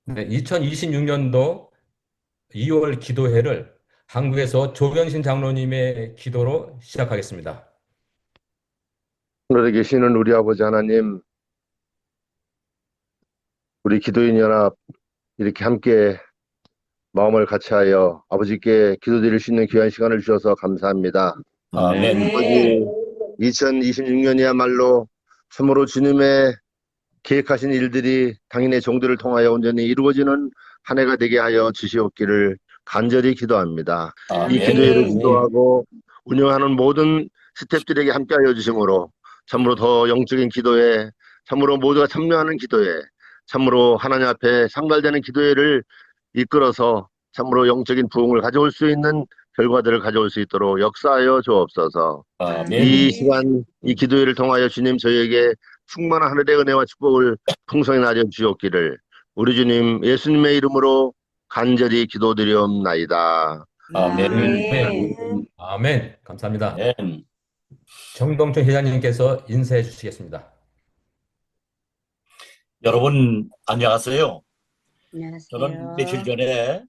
네, 2026년도 2월 기도회를 한국에서 조경신 장로님의 기도로 시작하겠습니다. 하늘에 계시는 우리 아버지 하나님, 우리 기도인 연합 이렇게 함께 마음을 같이하여 아버지께 기도드릴 수 있는 귀한 시간을 주셔서 감사합니다. 아멘. 아버지, 2026년이야말로 참으로 주님의 계획하신 일들이 당인의 종들을 통하여 온전히 이루어지는 한 해가 되게 하여 주시옵기를 간절히 기도합니다. 이 기도회를 아멘. 주도하고 운영하는 모든 스태프들에게 함께하여 주심으로 참으로 더 영적인 기도회, 참으로 모두가 참여하는 기도회, 참으로 하나님 앞에 상달되는 기도회를 이끌어서 참으로 영적인 부흥을 가져올 수 있는 결과들을 가져올 수 있도록 역사하여 주옵소서. 이 아멘. 시간, 이 기도회를 통하여 주님 저희에게 충만한 하늘의 은혜와 축복을 풍성히 나려 주옵기를 우리 주님 예수님의 이름으로 간절히 기도드리옵나이다. 아멘. 아멘. 아멘. 감사합니다. 아멘. 정동춘 회장님께서 인사해 주시겠습니다. 여러분 안녕하세요. 저는 며칠 안녕하세요. 전에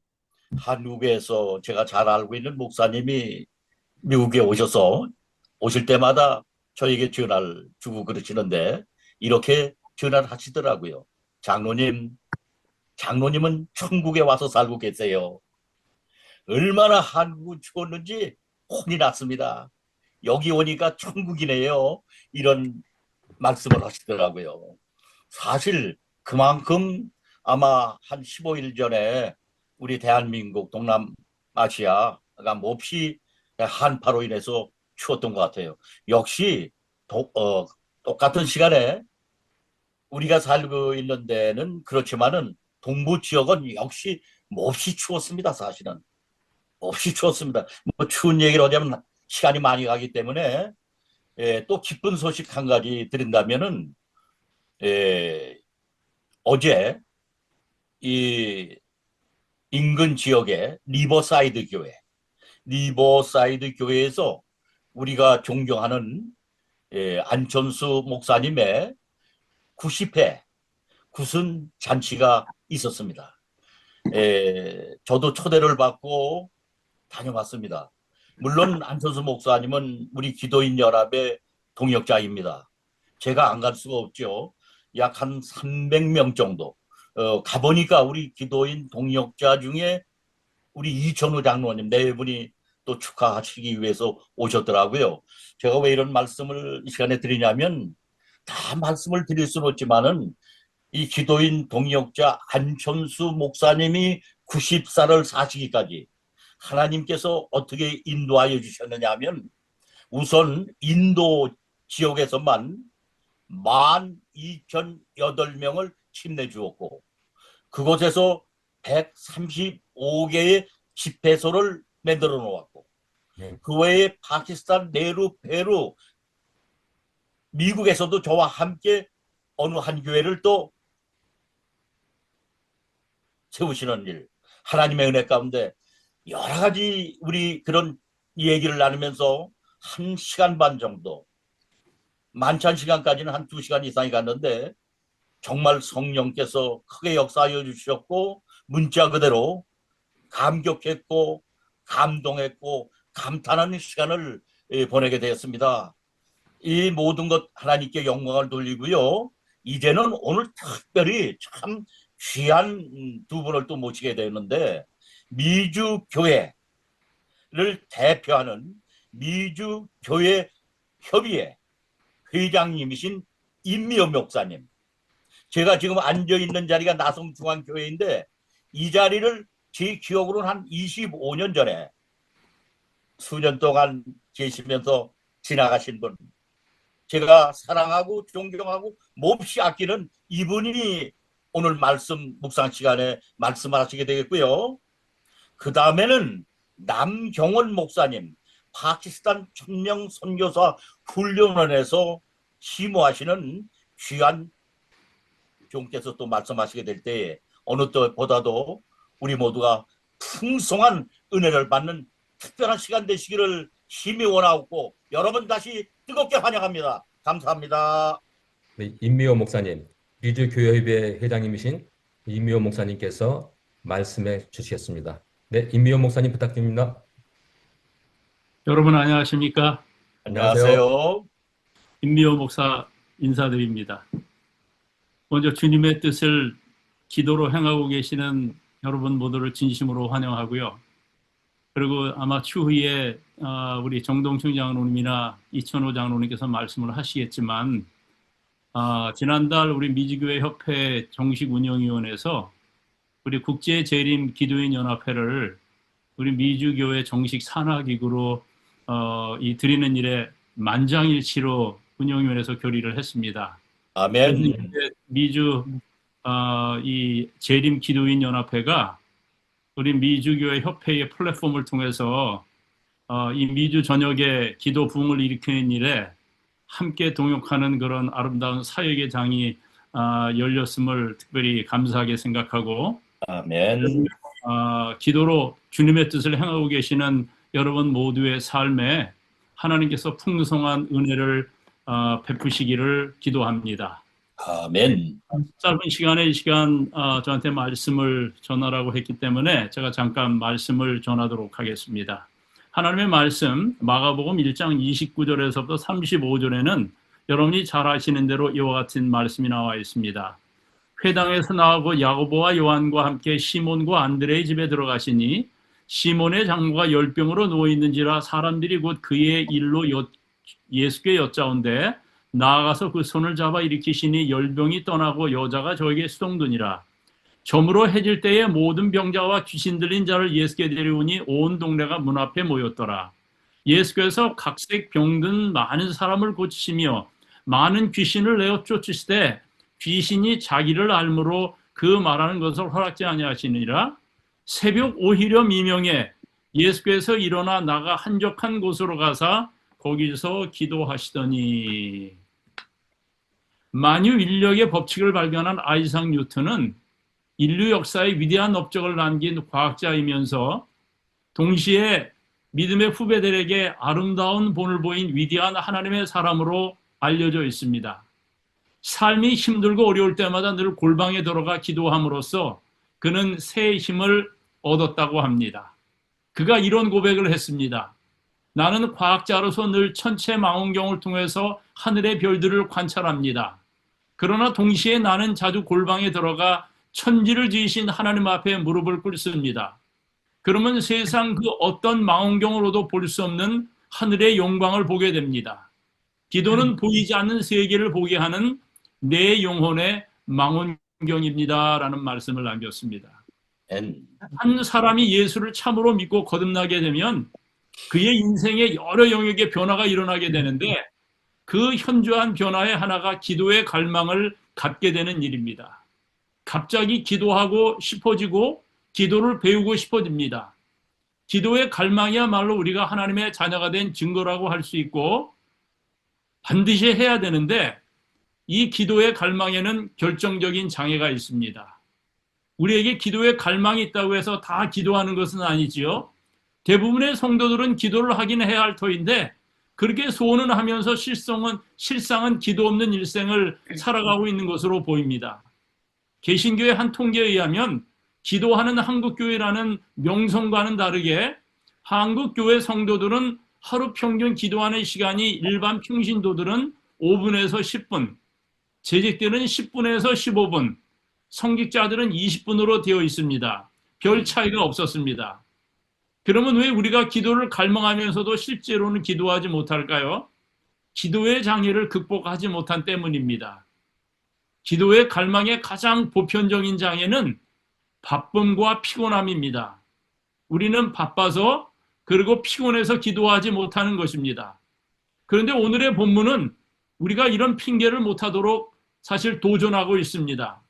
한국에서 제가 잘 알고 있는 목사님이 미국에 오실 때마다 저에게 전화를 주고 그러시는데 이렇게 전화를 하시더라고요. 장로님은 천국에 와서 살고 계세요. 얼마나 한국은 추웠는지 혼이 났습니다. 여기 오니까 천국이네요. 이런 말씀을 하시더라고요. 사실 그만큼 아마 한 15일 전에 우리 대한민국 동남아시아가 몹시 한파로 인해서 추웠던 것 같아요. 역시 똑같은 시간에 우리가 살고 있는 데는 그렇지만은 동부 지역은 역시 몹시 추웠습니다. 사실은 몹시 추웠습니다. 뭐 추운 얘기를 하자면 시간이 많이 가기 때문에 또 기쁜 소식 한 가지 드린다면은 어제 이 인근 지역의 리버사이드 교회에서 우리가 존경하는 안천수 목사님의 90회 구순 잔치가 있었습니다. 저도 초대를 받고 다녀왔습니다. 물론 안천수 목사님은 우리 기도인 연합의 동역자입니다. 제가 안 갈 수가 없죠. 약 한 300명 정도. 가보니까 우리 기도인 동역자 중에 우리 이천우 장로님 네 분이 또 축하하시기 위해서 오셨더라고요. 제가 왜 이런 말씀을 이 시간에 드리냐면 다 말씀을 드릴 수는 없지만은 이 기도인 동역자 안천수 목사님이 90살을 사시기까지 하나님께서 어떻게 인도하여 주셨느냐 하면 우선 인도 지역에서만 12,008명을 침내 주었고 그곳에서 135개의 집회소를 만들어 놓았고 네. 그 외에 파키스탄, 네루, 페루, 미국에서도 저와 함께 어느 한 교회를 또 세우시는 일, 하나님의 은혜 가운데 여러 가지 우리 그런 얘기를 나누면서 1시간 반 정도, 만찬 시간까지는 한 2시간 이상이 갔는데 정말 성령께서 크게 역사하여 주셨고 문자 그대로 감격했고 감동했고 감탄하는 시간을 보내게 되었습니다. 이 모든 것 하나님께 영광을 돌리고요. 이제는 오늘 특별히 참 귀한 두 분을 또 모시게 되는데 미주교회를 대표하는 미주교회 협의회 회장님이신 임미호 목사님. 제가 지금 앉아있는 자리가 나성중앙교회인데 이 자리를 제 기억으로는 한 25년 전에 수년 동안 계시면서 지나가신 분. 제가 사랑하고 존경하고 몹시 아끼는 이분이 오늘 묵상 시간에 말씀하시게 되겠고요. 그 다음에는 남경원 목사님, 파키스탄 천명 선교사 훈련원에서 심호하시는 귀한 종께서 또 말씀하시게 될 때에 어느 때보다도 우리 모두가 풍성한 은혜를 받는 특별한 시간 되시기를 심히 원하고 여러분 다시 뜨겁게 환영합니다. 감사합니다. 네, 임미호 목사님, 미주교회협의 회장님이신 임미호 목사님께서 말씀해 주시겠습니다. 네, 임미호 목사님 부탁드립니다. 여러분 안녕하십니까? 안녕하세요. 임미호 목사 인사드립니다. 먼저 주님의 뜻을 기도로 행하고 계시는 여러분 모두를 진심으로 환영하고요. 그리고 아마 추후에 우리 정동춘 장로님이나 이천호 장로님께서 말씀을 하시겠지만 지난달 우리 미주교회 협회 정식 운영위원회에서 우리 국제재림 기도인 연합회를 우리 미주교회 정식 산하기구로 이 드리는 일에 만장일치로 운영위원회에서 결의를 했습니다. 아멘. 그래서 미주 이 재림 기도인 연합회가 우리 미주교회 협회의 플랫폼을 통해서 이 미주 전역의 기도 부흥을 일으키는 일에 함께 동역하는 그런 아름다운 사역의 장이 열렸음을 특별히 감사하게 생각하고, 아멘. 기도로 주님의 뜻을 행하고 계시는 여러분 모두의 삶에 하나님께서 풍성한 은혜를 베푸시기를 기도합니다. 아멘. 짧은 시간에 이 시간 저한테 말씀을 전하라고 했기 때문에 제가 잠깐 말씀을 전하도록 하겠습니다. 하나님의 말씀 마가복음 1장 29절에서부터 35절에는 여러분이 잘 아시는 대로 이와 같은 말씀이 나와 있습니다. 회당에서 나오고 야고보와 요한과 함께 시몬과 안드레의 집에 들어가시니 시몬의 장모가 열병으로 누워 있는지라 사람들이 곧 그의 일로 예수께 여짜온대 나아가서 그 손을 잡아 일으키시니 열병이 떠나고 여자가 저에게 수동드니라. 저물어 해질 때에 모든 병자와 귀신 들린 자를 예수께 데려오니 온 동네가 문 앞에 모였더라. 예수께서 각색 병든 많은 사람을 고치시며 많은 귀신을 내어 쫓으시되 귀신이 자기를 알므로 그 말하는 것을 허락지 아니하시니라. 새벽 오히려 미명에 예수께서 일어나 나가 한적한 곳으로 가사 거기서 기도하시더니. 만유 인력의 법칙을 발견한 아이작 뉴턴은 인류 역사에 위대한 업적을 남긴 과학자이면서 동시에 믿음의 후배들에게 아름다운 본을 보인 위대한 하나님의 사람으로 알려져 있습니다. 삶이 힘들고 어려울 때마다 늘 골방에 들어가 기도함으로써 그는 새 힘을 얻었다고 합니다. 그가 이런 고백을 했습니다. 나는 과학자로서 늘 천체 망원경을 통해서 하늘의 별들을 관찰합니다. 그러나 동시에 나는 자주 골방에 들어가 천지를 지으신 하나님 앞에 무릎을 꿇습니다. 그러면 세상 그 어떤 망원경으로도 볼 수 없는 하늘의 영광을 보게 됩니다. 기도는 보이지 않는 세계를 보게 하는 내 영혼의 망원경입니다. 라는 말씀을 남겼습니다. 한 사람이 예수를 참으로 믿고 거듭나게 되면 그의 인생에 여러 영역의 변화가 일어나게 되는데 그 현저한 변화의 하나가 기도의 갈망을 갖게 되는 일입니다. 갑자기 기도하고 싶어지고 기도를 배우고 싶어집니다. 기도의 갈망이야말로 우리가 하나님의 자녀가 된 증거라고 할 수 있고 반드시 해야 되는데 이 기도의 갈망에는 결정적인 장애가 있습니다. 우리에게 기도의 갈망이 있다고 해서 다 기도하는 것은 아니지요. 대부분의 성도들은 기도를 하긴 해야 할 터인데 그렇게 소원은 하면서 실상은 기도 없는 일생을 살아가고 있는 것으로 보입니다. 개신교의 한 통계에 의하면 기도하는 한국교회라는 명성과는 다르게 한국교회 성도들은 하루 평균 기도하는 시간이 일반 평신도들은 5분에서 10분, 재직들은 10분에서 15분, 성직자들은 20분으로 되어 있습니다. 별 차이가 없었습니다. 그러면 왜 우리가 기도를 갈망하면서도 실제로는 기도하지 못할까요? 기도의 장애를 극복하지 못한 때문입니다. 기도의 갈망의 가장 보편적인 장애는 바쁨과 피곤함입니다. 우리는 바빠서 그리고 피곤해서 기도하지 못하는 것입니다. 그런데 오늘의 본문은 우리가 이런 핑계를 못하도록 사실 도전하고 있습니다.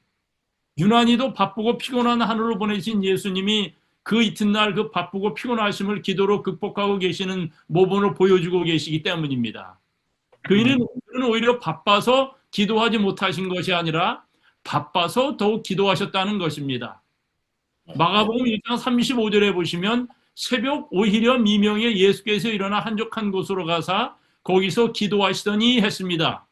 유난히도 바쁘고 피곤한 하늘로 보내신 예수님이 그 이튿날 그 바쁘고 피곤하심을 기도로 극복하고 계시는 모범을 보여주고 계시기 때문입니다. 그는 오히려 바빠서 기도하지 못하신 것이 아니라 바빠서 더욱 기도하셨다는 것입니다. 마가복음 1장 35절에 보시면 새벽 오히려 미명에 예수께서 일어나 한적한 곳으로 가사 거기서 기도하시더니 했습니다.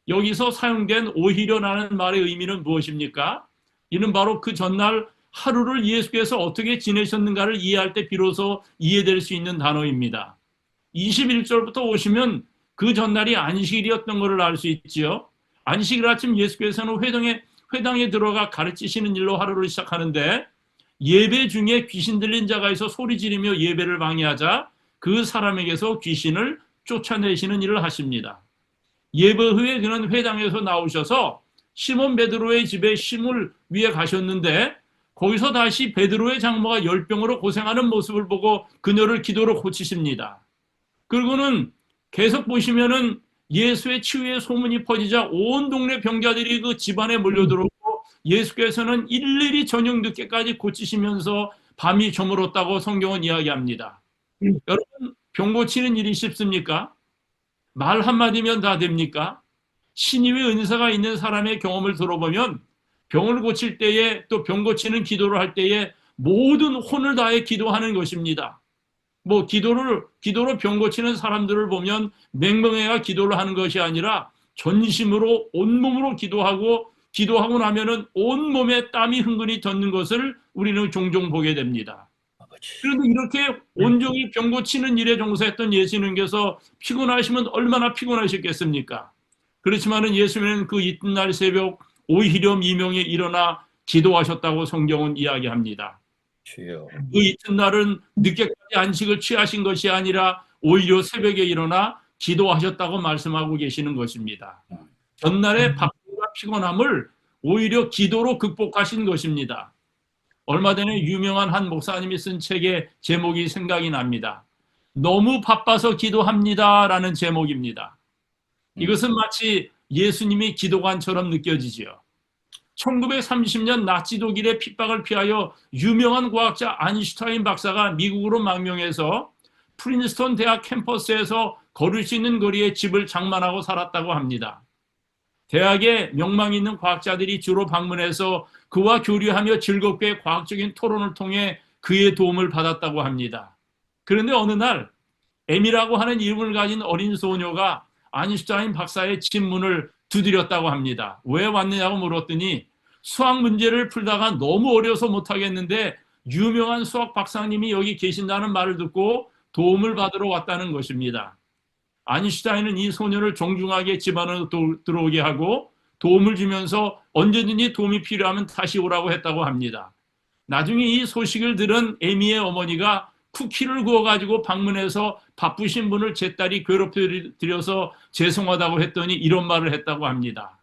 여기서 사용된 오히려라는 말의 의미는 무엇입니까? 이는 바로 그 전날 하루를 예수께서 어떻게 지내셨는가를 이해할 때 비로소 이해될 수 있는 단어입니다. 21절부터 오시면 그 전날이 안식일이었던 것을 알 수 있지요. 안식일 아침 예수께서는 회당에 들어가 가르치시는 일로 하루를 시작하는데, 예배 중에 귀신 들린 자가 있어 소리 지르며 예배를 방해하자 그 사람에게서 귀신을 쫓아내시는 일을 하십니다. 예배 후에 그는 회당에서 나오셔서 시몬 베드로의 집에 쉼을 위해 가셨는데, 거기서 다시 베드로의 장모가 열병으로 고생하는 모습을 보고 그녀를 기도로 고치십니다. 그리고는 계속 보시면은 예수의 치유의 소문이 퍼지자 온 동네 병자들이 그 집안에 몰려들었고, 예수께서는 일일이 저녁 늦게까지 고치시면서 밤이 저물었다고 성경은 이야기합니다. 여러분, 병 고치는 일이 쉽습니까? 말 한마디면 다 됩니까? 신유의 은사가 있는 사람의 경험을 들어보면 병을 고칠 때에, 또 병 고치는 기도를 할 때에 모든 혼을 다해 기도하는 것입니다. 기도로 병 고치는 사람들을 보면 맹명해야 기도를 하는 것이 아니라 전심으로 온몸으로 기도하고 나면은 온몸에 땀이 흥건히 젖는 것을 우리는 종종 보게 됩니다. 그런데 이렇게 온종일 병 고치는 일에 종사했던 예수님께서 피곤하시면 얼마나 피곤하셨겠습니까? 그렇지만은 예수님은 그 이튿날 새벽 오히려 미명에 일어나 기도하셨다고 성경은 이야기합니다. 주여. 그 이튿날은 늦게까지 안식을 취하신 것이 아니라 오히려 새벽에 일어나 기도하셨다고 말씀하고 계시는 것입니다. 전날의 바쁨과 피곤함을 오히려 기도로 극복하신 것입니다. 얼마 전에 유명한 한 목사님이 쓴 책의 제목이 생각이 납니다. 너무 바빠서 기도합니다라는 제목입니다. 이것은 마치 예수님이 기도관처럼 느껴지지요. 1930년 나치 독일의 핍박을 피하여 유명한 과학자 아인슈타인 박사가 미국으로 망명해서 프린스턴 대학 캠퍼스에서 걸을 수 있는 거리에 집을 장만하고 살았다고 합니다. 대학에 명망 있는 과학자들이 주로 방문해서 그와 교류하며 즐겁게 과학적인 토론을 통해 그의 도움을 받았다고 합니다. 그런데 어느 날 에미라고 하는 이름을 가진 어린 소녀가 아인슈타인 박사의 집 문을 두드렸다고 합니다. 왜 왔느냐고 물었더니 수학 문제를 풀다가 너무 어려서 못하겠는데 유명한 수학 박사님이 여기 계신다는 말을 듣고 도움을 받으러 왔다는 것입니다. 아인슈타인은 이 소녀를 정중하게 집 안으로 들어오게 하고 도움을 주면서 언제든지 도움이 필요하면 다시 오라고 했다고 합니다. 나중에 이 소식을 들은 에미의 어머니가 쿠키를 구워가지고 방문해서 바쁘신 분을 제 딸이 괴롭혀드려서 죄송하다고 했더니 이런 말을 했다고 합니다.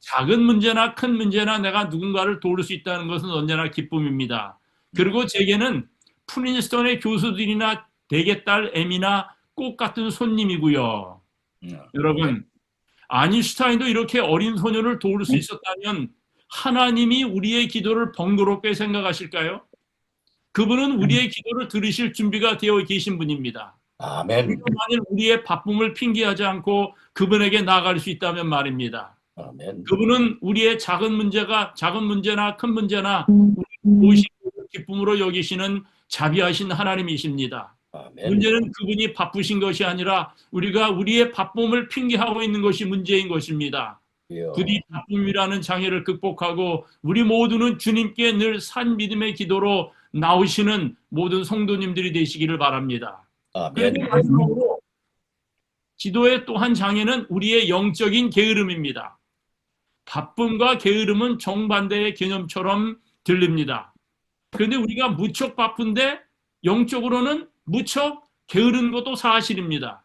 작은 문제나 큰 문제나 내가 누군가를 도울 수 있다는 것은 언제나 기쁨입니다. 그리고 제게는 프린스턴의 교수들이나 대개 딸 에미나 꼭 같은 손님이고요. 여러분, 아인슈타인도 이렇게 어린 소녀를 도울 수 있었다면 하나님이 우리의 기도를 번거롭게 생각하실까요? 그분은 우리의 기도를 들으실 준비가 되어 계신 분입니다. 아멘. 만일 우리의 바쁨을 핑계하지 않고 그분에게 나아갈 수 있다면 말입니다. 아멘. 그분은 우리의 작은 문제나 큰 문제나 우리 기쁨으로 여기시는 자비하신 하나님이십니다. 아멘. 문제는 그분이 바쁘신 것이 아니라 우리가 우리의 바쁨을 핑계하고 있는 것이 문제인 것입니다. 주여. 부디 바쁨이라는 장애를 극복하고 우리 모두는 주님께 늘 산 믿음의 기도로 나오시는 모든 성도님들이 되시기를 바랍니다. 아멘. 그런데 마지막으로 기도의 또 한 장애는 우리의 영적인 게으름입니다. 바쁨과 게으름은 정반대의 개념처럼 들립니다. 그런데 우리가 무척 바쁜데 영적으로는 무척 게으른 것도 사실입니다.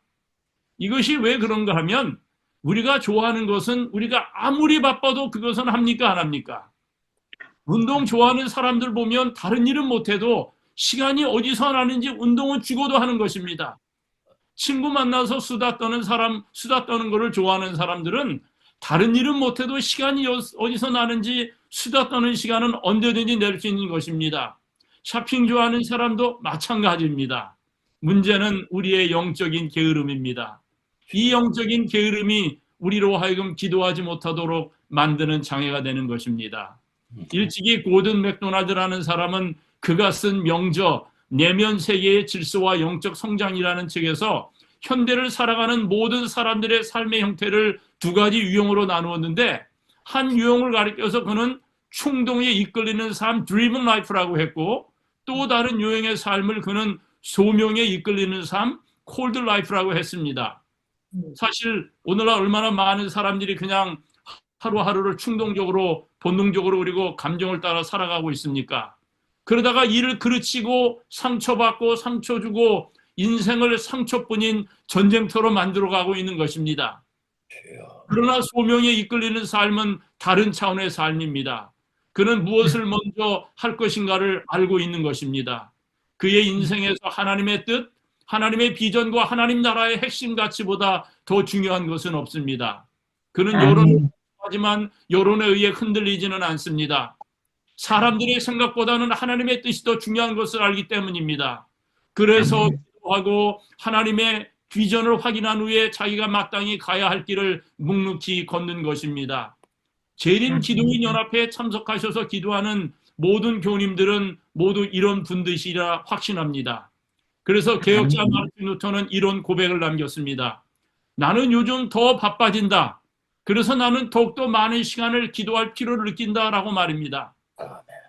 이것이 왜 그런가 하면 우리가 좋아하는 것은 우리가 아무리 바빠도 그것은 합니까 안 합니까? 운동 좋아하는 사람들 보면 다른 일은 못해도 시간이 어디서 나는지 운동은 죽어도 하는 것입니다. 친구 만나서 수다 떠는 거를 좋아하는 사람들은 다른 일은 못해도 시간이 어디서 나는지 수다 떠는 시간은 언제든지 낼 수 있는 것입니다. 쇼핑 좋아하는 사람도 마찬가지입니다. 문제는 우리의 영적인 게으름입니다. 이 영적인 게으름이 우리로 하여금 기도하지 못하도록 만드는 장애가 되는 것입니다. 일찍이 고든 맥도날드라는 사람은 그가 쓴 명저 내면 세계의 질서와 영적 성장이라는 책에서 현대를 살아가는 모든 사람들의 삶의 형태를 두 가지 유형으로 나누었는데 한 유형을 가리켜서 그는 충동에 이끌리는 삶, driven life라고 했고, 또 다른 유형의 삶을 그는 소명에 이끌리는 삶, cold life라고 했습니다. 사실 오늘날 얼마나 많은 사람들이 그냥 하루하루를 충동적으로, 본능적으로, 그리고 감정을 따라 살아가고 있습니까? 그러다가 이를 그르치고 상처받고 상처 주고 인생을 상처뿐인 전쟁터로 만들어가고 있는 것입니다. 그러나 소명에 이끌리는 삶은 다른 차원의 삶입니다. 그는 무엇을 먼저 할 것인가를 알고 있는 것입니다. 그의 인생에서 하나님의 뜻, 하나님의 비전과 하나님 나라의 핵심 가치보다 더 중요한 것은 없습니다. 그는 여론을 하지만 여론에 의해 흔들리지는 않습니다. 사람들의 생각보다는 하나님의 뜻이 더 중요한 것을 알기 때문입니다. 그래서 기도하고 하나님의 비전을 확인한 후에 자기가 마땅히 가야 할 길을 묵묵히 걷는 것입니다. 재림 기도인 연합회에 참석하셔서 기도하는 모든 교우님들은 모두 이런 분들이라 확신합니다. 그래서 개혁자 마르틴 루터는 이런 고백을 남겼습니다. 나는 요즘 더 바빠진다. 그래서 나는 더욱더 많은 시간을 기도할 필요를 느낀다라고 말입니다.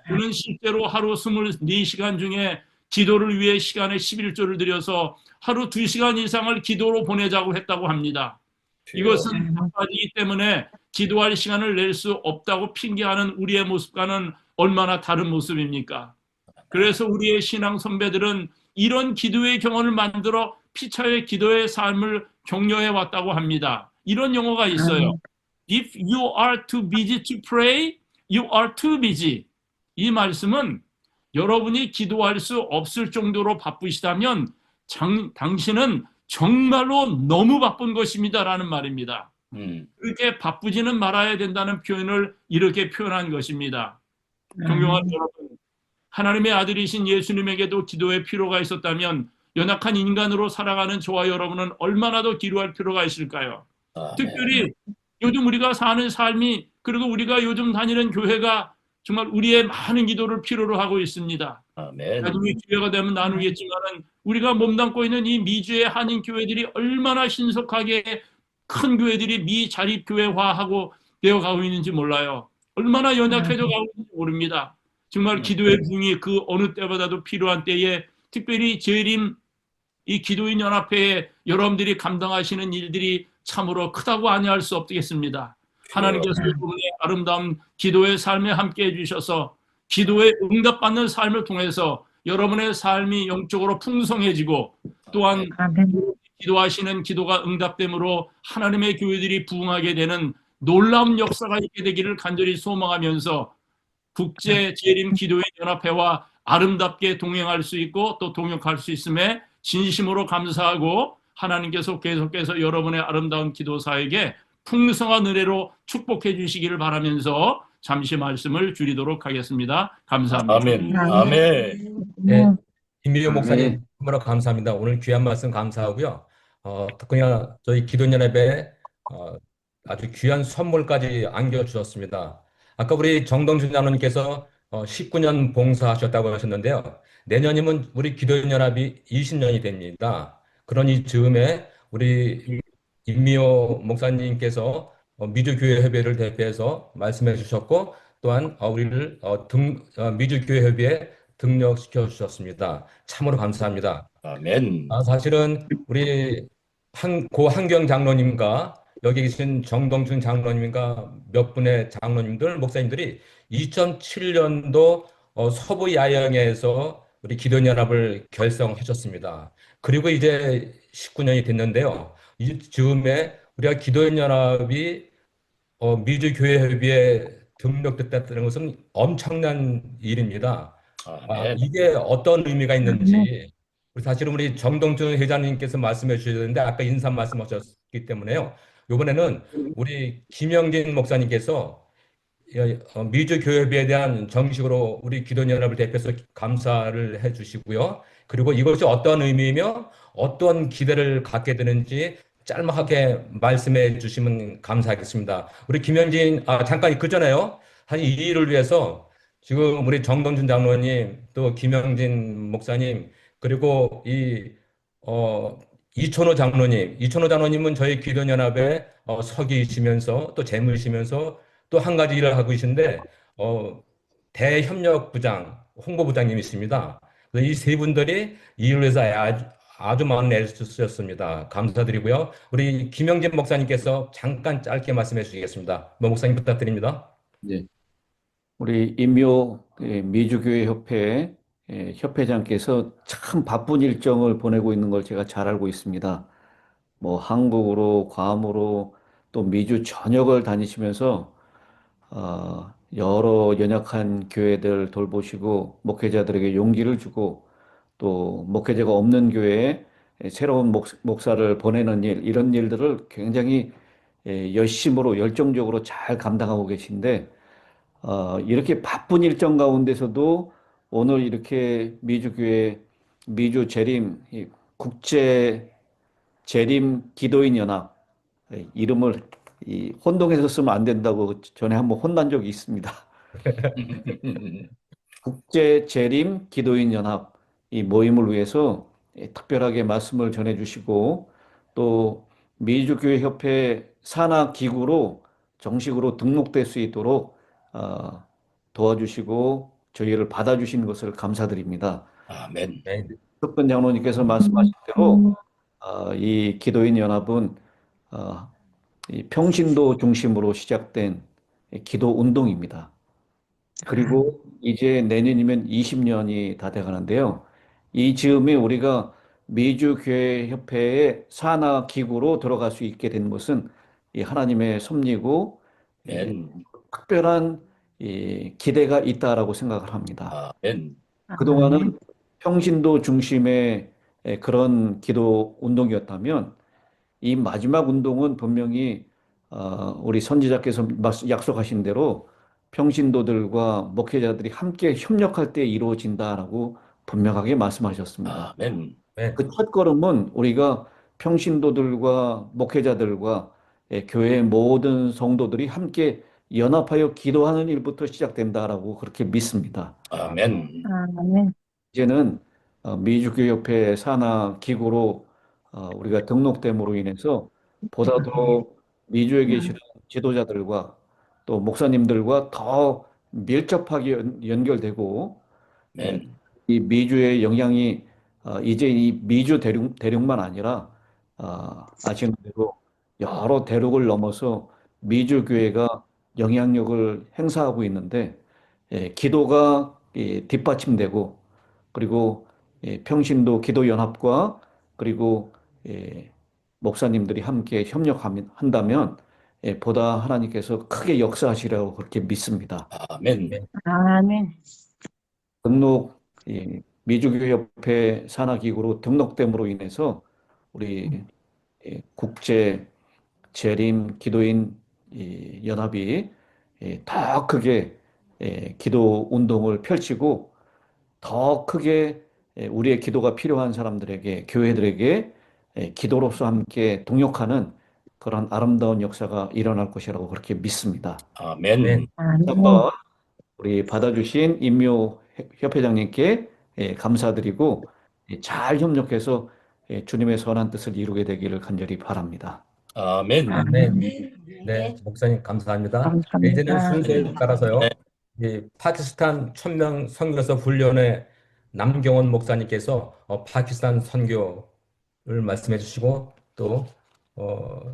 그는 실제로 하루 24시간 중에 기도를 위해 시간에 11조를 들여서 하루 2시간 이상을 기도로 보내자고 했다고 합니다. 이것은 바빠지기 때문에 기도할 시간을 낼 수 없다고 핑계하는 우리의 모습과는 얼마나 다른 모습입니까? 그래서 우리의 신앙 선배들은 이런 기도의 경험을 만들어 피차의 기도의 삶을 격려해 왔다고 합니다. 이런 용어가 있어요. If you are too busy to pray, you are too busy. 이 말씀은 여러분이 기도할 수 없을 정도로 바쁘시다면 당신은 정말로 너무 바쁜 것입니다라는 말입니다. 그렇게 바쁘지는 말아야 된다는 표현을 이렇게 표현한 것입니다. 존경하는 여러분, 하나님의 아들이신 예수님에게도 기도의 필요가 있었다면 연약한 인간으로 살아가는 저와 여러분은 얼마나 더 기도할 필요가 있을까요? 특별히 요즘 우리가 사는 삶이, 그리고 우리가 요즘 다니는 교회가 정말 우리의 많은 기도를 필요로 하고 있습니다. 나중에 기회가 되면 나누겠지만은 우리가 몸담고 있는 이 미주의 한인 교회들이 얼마나 신속하게 큰 교회들이 미자립교회화하고 되어가고 있는지 몰라요. 얼마나 연약해져 가고 있는지 모릅니다. 정말 기도의 부흥이 그 어느 때보다도 필요한 때에 특별히 재림 이 기도인 연합회에 여러분들이 감당하시는 일들이 참으로 크다고 아니할 수 없겠습니다. 하나님께서 여러분의 아름다운 기도의 삶에 함께 해주셔서 기도에 응답받는 삶을 통해서 여러분의 삶이 영적으로 풍성해지고 또한 기도하시는 기도가 응답됨으로 하나님의 교회들이 부흥하게 되는 놀라운 역사가 있게 되기를 간절히 소망하면서 국제 재림 기도의 연합회와 아름답게 동행할 수 있고 또 동역할 수 있음에 진심으로 감사하고 하나님께서 계속해서 여러분의 아름다운 기도사에게 풍성한 은혜로 축복해 주시기를 바라면서 잠시 말씀을 줄이도록 하겠습니다. 감사합니다. 아멘. 네, 김미영 목사님 정말 감사합니다. 오늘 귀한 말씀 감사하고요. 특히나 저희 기도연합에 아주 귀한 선물까지 안겨주셨습니다. 아까 우리 정동준 장로님께서 19년 봉사하셨다고 하셨는데요. 내년이면 우리 기도연합이 20년이 됩니다. 그러니 즈음에 우리 임미호 목사님께서 미주교회협의회를 대표해서 말씀해 주셨고 또한 우리를 미주교회협의회에 등록시켜 주셨습니다. 참으로 감사합니다. 아멘. 사실은 우리 고 한경 장로님과 여기 계신 정동준 장로님과 몇 분의 장로님들, 목사님들이 2007년도 서부 야영회에서 우리 기도연합을 결성하셨습니다. 그리고 이제 19년이 됐는데요. 이 즈음에 우리가 기도연합이 미주교회협의회에 등록됐다는 것은 엄청난 일입니다. 이게 어떤 의미가 있는지 사실은 우리 정동준 회장님께서 말씀해 주셨는데 아까 인사 말씀하셨기 때문에요. 이번에는 우리 김영진 목사님께서 미주교회협의회에 대한 정식으로 우리 기도연합을 대표해서 감사를 해 주시고요. 그리고 이것이 어떤 의미이며 어떤 기대를 갖게 되는지 짤막하게 말씀해 주시면 감사하겠습니다. 우리 김영진, 잠깐 그 전에요. 한 이 일을 위해서 지금 우리 정동준 장로님, 또 김영진 목사님, 그리고 이천호 장로님은 저희 기도연합의 서기이시면서 또 재무이시면서 또 한 가지 일을 하고 계신데 어, 대협력부장, 홍보부장님이십니다. 이 세 분들이 이 일을 위해서 아주 많은 애를 쓰셨습니다. 감사드리고요. 우리 김영진 목사님께서 잠깐 짧게 말씀해 주시겠습니다. 목사님 부탁드립니다. 네. 우리 인묘 미주교회 협회 협회장께서 참 바쁜 일정을 보내고 있는 걸 제가 잘 알고 있습니다. 뭐 한국으로, 괌으로 또 미주 전역을 다니시면서 여러 연약한 교회들 돌보시고 목회자들에게 용기를 주고 또 목회자가 없는 교회에 새로운 목사를 보내는 일, 이런 일들을 굉장히 열심으로 열정적으로 잘 감당하고 계신데 이렇게 바쁜 일정 가운데서도 오늘 이렇게 미주교회 미주 재림 이 국제 재림 기도인 연합 이름을 이 혼동해서 쓰면 안 된다고 전에 한번 혼난 적이 있습니다. 국제 재림 기도인 연합 이 모임을 위해서 특별하게 말씀을 전해주시고 또 미주교회 협회 산하 기구로 정식으로 등록될 수 있도록 어, 도와주시고 저희를 받아주신 것을 감사드립니다. 아멘. 네, 석근 장로님께서 말씀하신 대로 이 기도인 연합은 어, 이 평신도 중심으로 시작된 기도 운동입니다. 그리고 이제 내년이면 20년이 다 돼가는데요. 이 즈음에 우리가 미주교회협회의 산하 기구로 들어갈 수 있게 된 것은 이 하나님의 섭리고 아멘. 특별한 이 기대가 있다라고 생각을 합니다. 아멘. 그동안은 평신도 중심의 그런 기도 운동이었다면 이 마지막 운동은 분명히 우리 선지자께서 약속하신 대로 평신도들과 목회자들이 함께 협력할 때 이루어진다라고 분명하게 말씀하셨습니다. 아멘. 네, 그 첫걸음은 우리가 평신도들과 목회자들과 교회의 모든 성도들이 함께 연합하여 기도하는 일부터 시작된다라고 그렇게 믿습니다. 아멘. 이제는 미주교협회 산하 기구로 우리가 등록됨으로 인해서 보다 더 미주에 계시는 지도자들과 또 목사님들과 더 밀접하게 연결되고 아멘. 이 미주의 영향이 이제 이 미주 대륙만 아니라 아시는 대로 여러 대륙을 넘어서 미주 교회가 영향력을 행사하고 있는데 기도가 뒷받침되고 그리고 평신도 기도연합과 그리고 목사님들이 함께 협력한다면 보다 하나님께서 크게 역사하시라고 그렇게 믿습니다. 아멘. 네, 등록 미주교협회 산하기구로 등록됨으로 인해서 우리 국제 재림 기도인 연합이 더 크게 기도 운동을 펼치고 더 크게 우리의 기도가 필요한 사람들에게 교회들에게 기도로서 함께 동역하는 그런 아름다운 역사가 일어날 것이라고 그렇게 믿습니다. 아멘. 한번 우리 받아주신 임묘 협회장님께 감사드리고 잘 협력해서 주님의 선한 뜻을 이루게 되기를 간절히 바랍니다. 아멘. 네, 네, 목사님 감사합니다. 네, 이제는 순서에 따라서요. 파키스탄 천명 선교사 훈련의 남경원 목사님께서 파키스탄 선교를 말씀해 주시고 또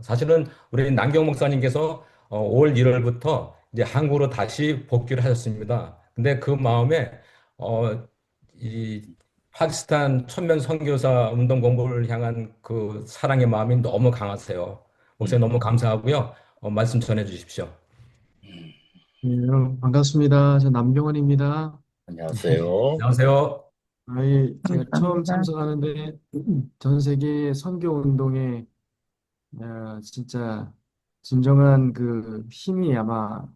사실은 우리 남경원 목사님께서 5월 1월부터 이제 한국으로 다시 복귀를 하셨습니다. 근데 그 마음에 이 파키스탄 천명 선교사 운동 공부를 향한 그 사랑의 마음이 너무 강하세요. 목사님 너무 감사하고요. 말씀 전해 주십시오. 네, 여러분 반갑습니다. 저 남경원입니다. 안녕하세요. 안녕하세요. 제가 처음 참석하는데 전 세계 선교 운동에 진짜 진정한 그 힘이 아마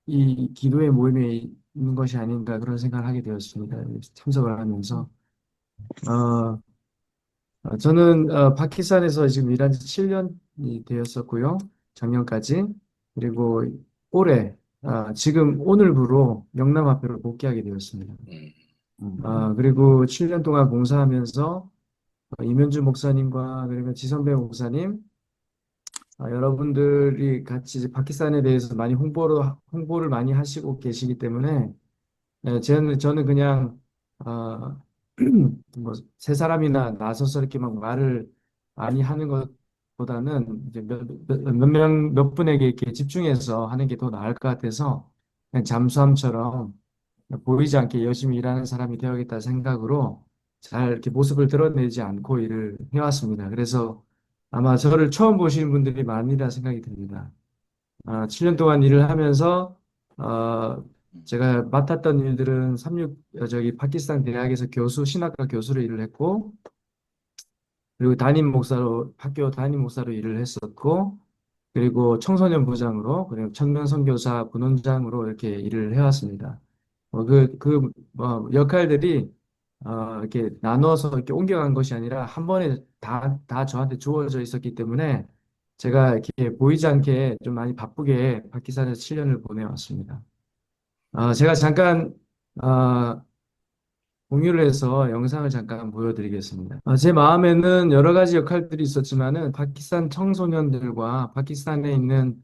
이 기도의 모임에 있는 것이 아닌가 그런 생각을 하게 되었습니다. 참석을 하면서 저는 파키스탄에서 지금 일한 지 7년이 되었었고요. 작년까지. 그리고 올해 지금 오늘부로 영남학교를 복귀하게 되었습니다. 그리고 7년 동안 봉사하면서 이면주 목사님과 그리고 지선배 목사님 여러분들이 같이 이제 파키스탄에 대해서 많이 홍보를 많이 하시고 계시기 때문에 저는 그냥 어, 뭐 세 사람이나 나서서 이렇게 막 말을 많이 하는 것보다는 이제 몇 분에게 이렇게 집중해서 하는 게 더 나을 것 같아서 그냥 잠수함처럼 보이지 않게 열심히 일하는 사람이 되어야겠다 생각으로 잘 이렇게 모습을 드러내지 않고 일을 해왔습니다. 그래서 아마 저를 처음 보시는 분들이 많으리라 생각이 듭니다. 7년 동안 일을 하면서 어, 제가 맡았던 일들은 저기 파키스탄 대학에서 신학과 교수로 일을 했고, 그리고 학교 담임 목사로 일을 했었고, 그리고 청소년 부장으로, 그리고 청년 선교사 분원장으로 이렇게 일을 해왔습니다. 역할들이 이렇게 나눠서 이렇게 옮겨간 것이 아니라 한 번에 다 저한테 주어져 있었기 때문에 제가 이렇게 보이지 않게 좀 많이 바쁘게 파키스탄에서 7년을 보내왔습니다. 제가 잠깐 어, 공유를 해서 영상을 잠깐 보여드리겠습니다. 제 마음에는 여러 가지 역할들이 있었지만은 파키스탄 청소년들과 파키스탄에 있는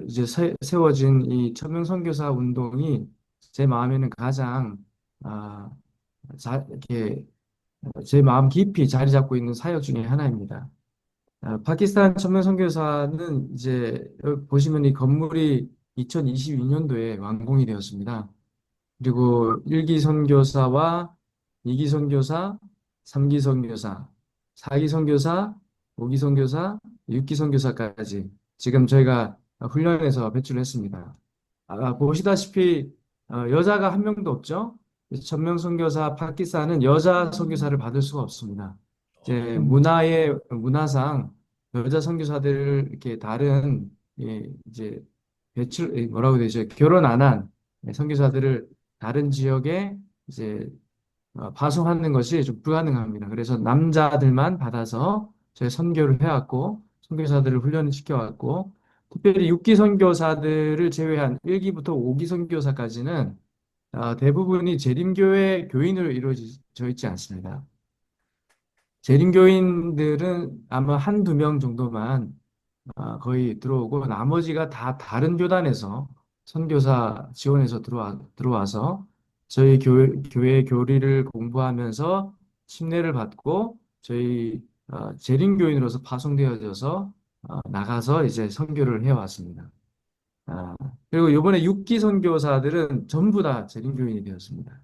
이제 세워진 이 천명 선교사 운동이 제 마음에는 가장 아, 이렇게 제 마음 깊이 자리 잡고 있는 사역 중에 하나입니다. 파키스탄 천명 선교사는 이제 여기 보시면 이 건물이 2022년도에 완공이 되었습니다. 그리고 1기 선교사와 2기 선교사, 3기 선교사, 4기 선교사, 5기 선교사, 6기 선교사까지 지금 저희가 훈련해서 배출을 했습니다. 보시다시피 여자가 한 명도 없죠. 천명 선교사 파키스탄은 여자 선교사를 받을 수가 없습니다. 이제 문화상 여자 선교사들을 이렇게 다른 이제 뭐라고 해야 되죠? 결혼 안 한 선교사들을 다른 지역에 이제 파송하는 것이 좀 불가능합니다. 그래서 남자들만 받아서 저희 선교를 해왔고 선교사들을 훈련을 시켜왔고 특별히 6기 선교사들을 제외한 1기부터 5기 선교사까지는 대부분이 재림교회 교인으로 이루어져 있지 않습니다. 재림교인들은 아마 한두 명 정도만 거의 들어오고 나머지가 다 다른 교단에서 선교사 지원해서 들어와서 저희 교회 교리를 공부하면서 침례를 받고 저희 재림교인으로서 파송되어져서 나가서 이제 선교를 해왔습니다. 아, 그리고 이번에 6기 선교사들은 전부 다 재림교인이 되었습니다.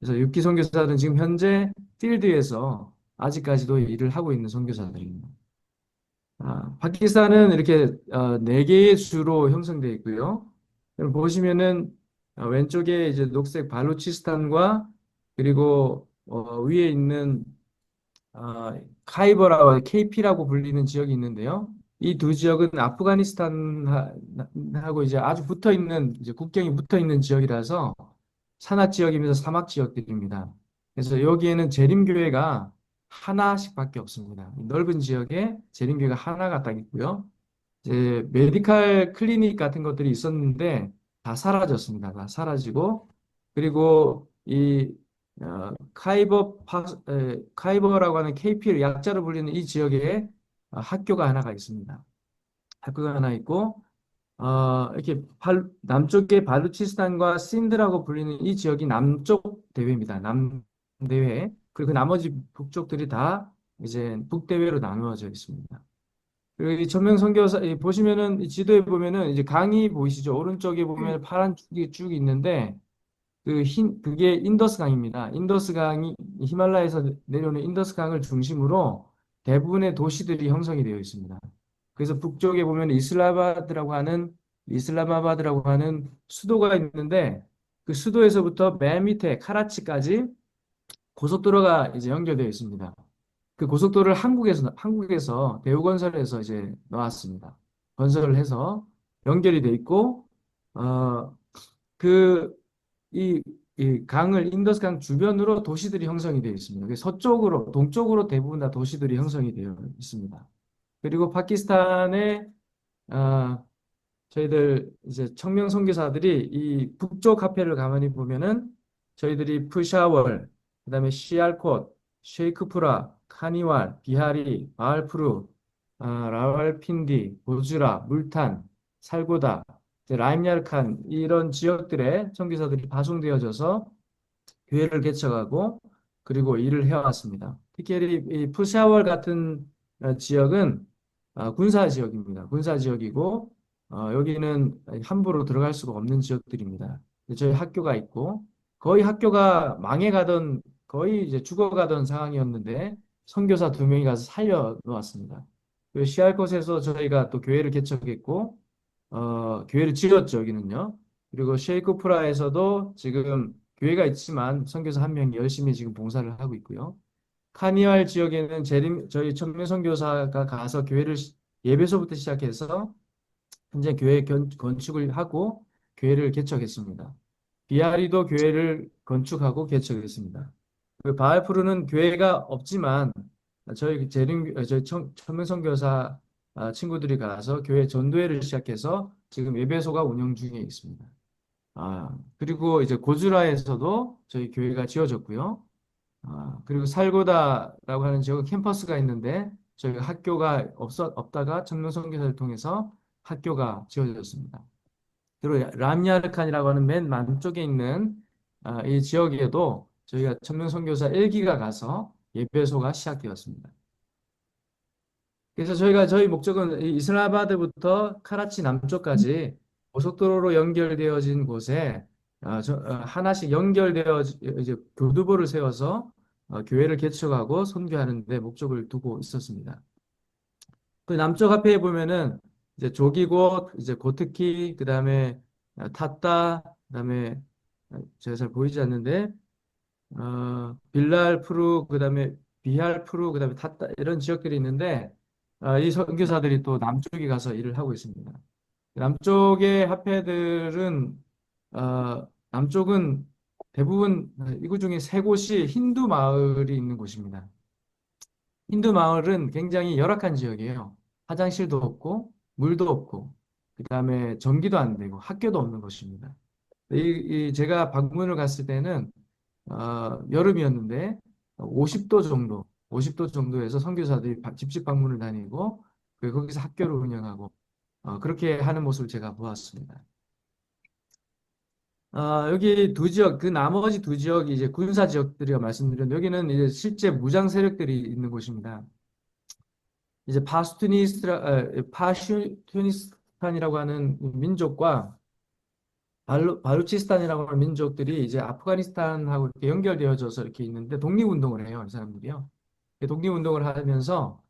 그래서 6기 선교사들은 지금 현재 필드에서 아직까지도 일을 하고 있는 선교사들입니다. 파키스탄은 이렇게 네 개의 주로 형성되어 있고요. 여러분 보시면은 왼쪽에 이제 녹색 발루치스탄과 그리고 위에 있는 카이버라고 KP라고 불리는 지역이 있는데요. 이 두 지역은 아프가니스탄하고 이제 아주 붙어 있는 이제 국경이 붙어 있는 지역이라서 산악 지역이면서 사막 지역들입니다. 그래서 여기에는 재림교회가 하나씩밖에 없습니다. 넓은 지역에 재림교회가 하나가 딱 있고요. 이제 메디칼 클리닉 같은 것들이 있었는데 다 사라졌습니다. 다 사라지고 그리고 이 카이버라고 하는 KP를 약자로 불리는 이 지역에 학교가 하나가 있습니다. 학교가 하나 있고 이렇게 남쪽에 발루치스탄과 신드라고 불리는 이 지역이 남쪽 대회입니다. 남대회. 그리고 나머지 북쪽들이 다 이제 북대회로 나누어져 있습니다. 그리고 이 천명 선교사 보시면은 이 지도에 보면은 이제 강이 보이시죠? 오른쪽에 보면 파란 축이 쭉 있는데 그게 인더스 강입니다. 인더스 강이 히말라야에서 내려오는 인더스 강을 중심으로 대부분의 도시들이 형성이 되어 있습니다. 그래서 북쪽에 보면 이슬라마바드라고 하는 수도가 있는데 그 수도에서부터 맨 밑에 카라치까지 고속도로가 이제 연결되어 있습니다. 그 고속도로를 한국에서 대우건설에서 이제 나왔습니다. 건설을 해서 연결이 돼 있고 그 이 강을 인더스 강 주변으로 도시들이 형성이 되어 있습니다. 서쪽으로 동쪽으로 대부분 다 도시들이 형성이 되어 있습니다. 그리고 파키스탄의 저희들 이제 청명 선교사들이 이 북쪽 카페를 가만히 보면은 저희들이 푸샤월, 그다음에 시알콧, 쉐이크푸라, 카니왈, 비하리, 바알푸르, 라왈핀디, 보즈라, 물탄, 살고다, 이제 라임야르칸 이런 지역들에 선교사들이 파송되어져서 교회를 개척하고 그리고 일을 해왔습니다. 특히 이 푸샤월 같은 지역은 군사 지역입니다. 군사 지역이고 여기는 함부로 들어갈 수가 없는 지역들입니다. 저희 학교가 있고 거의 학교가 망해가던 거의 이제 죽어가던 상황이었는데 선교사 2명이 가서 살려 놓았습니다. 그 시알컷에서 저희가 또 교회를 개척했고 교회를 지었죠, 여기는요. 그리고 셰이크프라에서도 지금 교회가 있지만 선교사 1명이 열심히 지금 봉사를 하고 있고요. 카니알 지역에는 저희 천명 선교사가 가서 교회를 예배소부터 시작해서 현재 교회 건축을 하고 교회를 개척했습니다. 비아리도 교회를 건축하고 개척했습니다. 그 바알푸르는 교회가 없지만 저희 천명 선교사 친구들이 가서 교회 전도회를 시작해서 지금 예배소가 운영 중에 있습니다. 그리고 이제 고즈라에서도 저희 교회가 지어졌고요. 그리고 살고다라고 하는 지역은 캠퍼스가 있는데 저희가 학교가 없다가 청년선교사를 통해서 학교가 지어졌습니다. 그리고 람야르칸이라고 하는 맨 남쪽에 있는 이 지역에도 저희가 청년선교사 1기가 가서 예배소가 시작되었습니다. 그래서 저희 목적은 이슬라마바드부터 카라치 남쪽까지 고속도로로 연결되어진 곳에 하나씩 연결되어 이제 교두보를 세워서 교회를 개척하고 선교하는 데 목적을 두고 있었습니다. 그 남쪽 앞에 보면은 이제 조기곳, 이제 고트키, 그다음에 탔다, 그다음에 제가 잘 보이지 않는데 빌랄푸르, 그다음에 비할푸르, 그다음에 탔다 이런 지역들이 있는데 이 선교사들이 또 남쪽에 가서 일을 하고 있습니다. 남쪽의 화폐들은 남쪽은 대부분 이곳 중에 3곳이 힌두 마을이 있는 곳입니다. 힌두 마을은 굉장히 열악한 지역이에요. 화장실도 없고 물도 없고 그다음에 전기도 안 되고 학교도 없는 곳입니다. 제가 방문을 갔을 때는 여름이었는데 50도 정도, 50도 정도에서 선교사들이 집집 방문을 다니고 거기서 학교를 운영하고 그렇게 하는 모습을 제가 보았습니다. 여기 두 지역, 그 나머지 두 지역이 이제 군사 지역들이라 말씀드렸는데 여기는 이제 실제 무장 세력들이 있는 곳입니다. 이제 파슈투니스탄이라고 하는 민족과 바루치스탄이라고 하는 민족들이 이제 아프가니스탄하고 이렇게 연결되어져서 이렇게 있는데 독립운동을 해요, 이 사람들이요. 독립운동을 하면서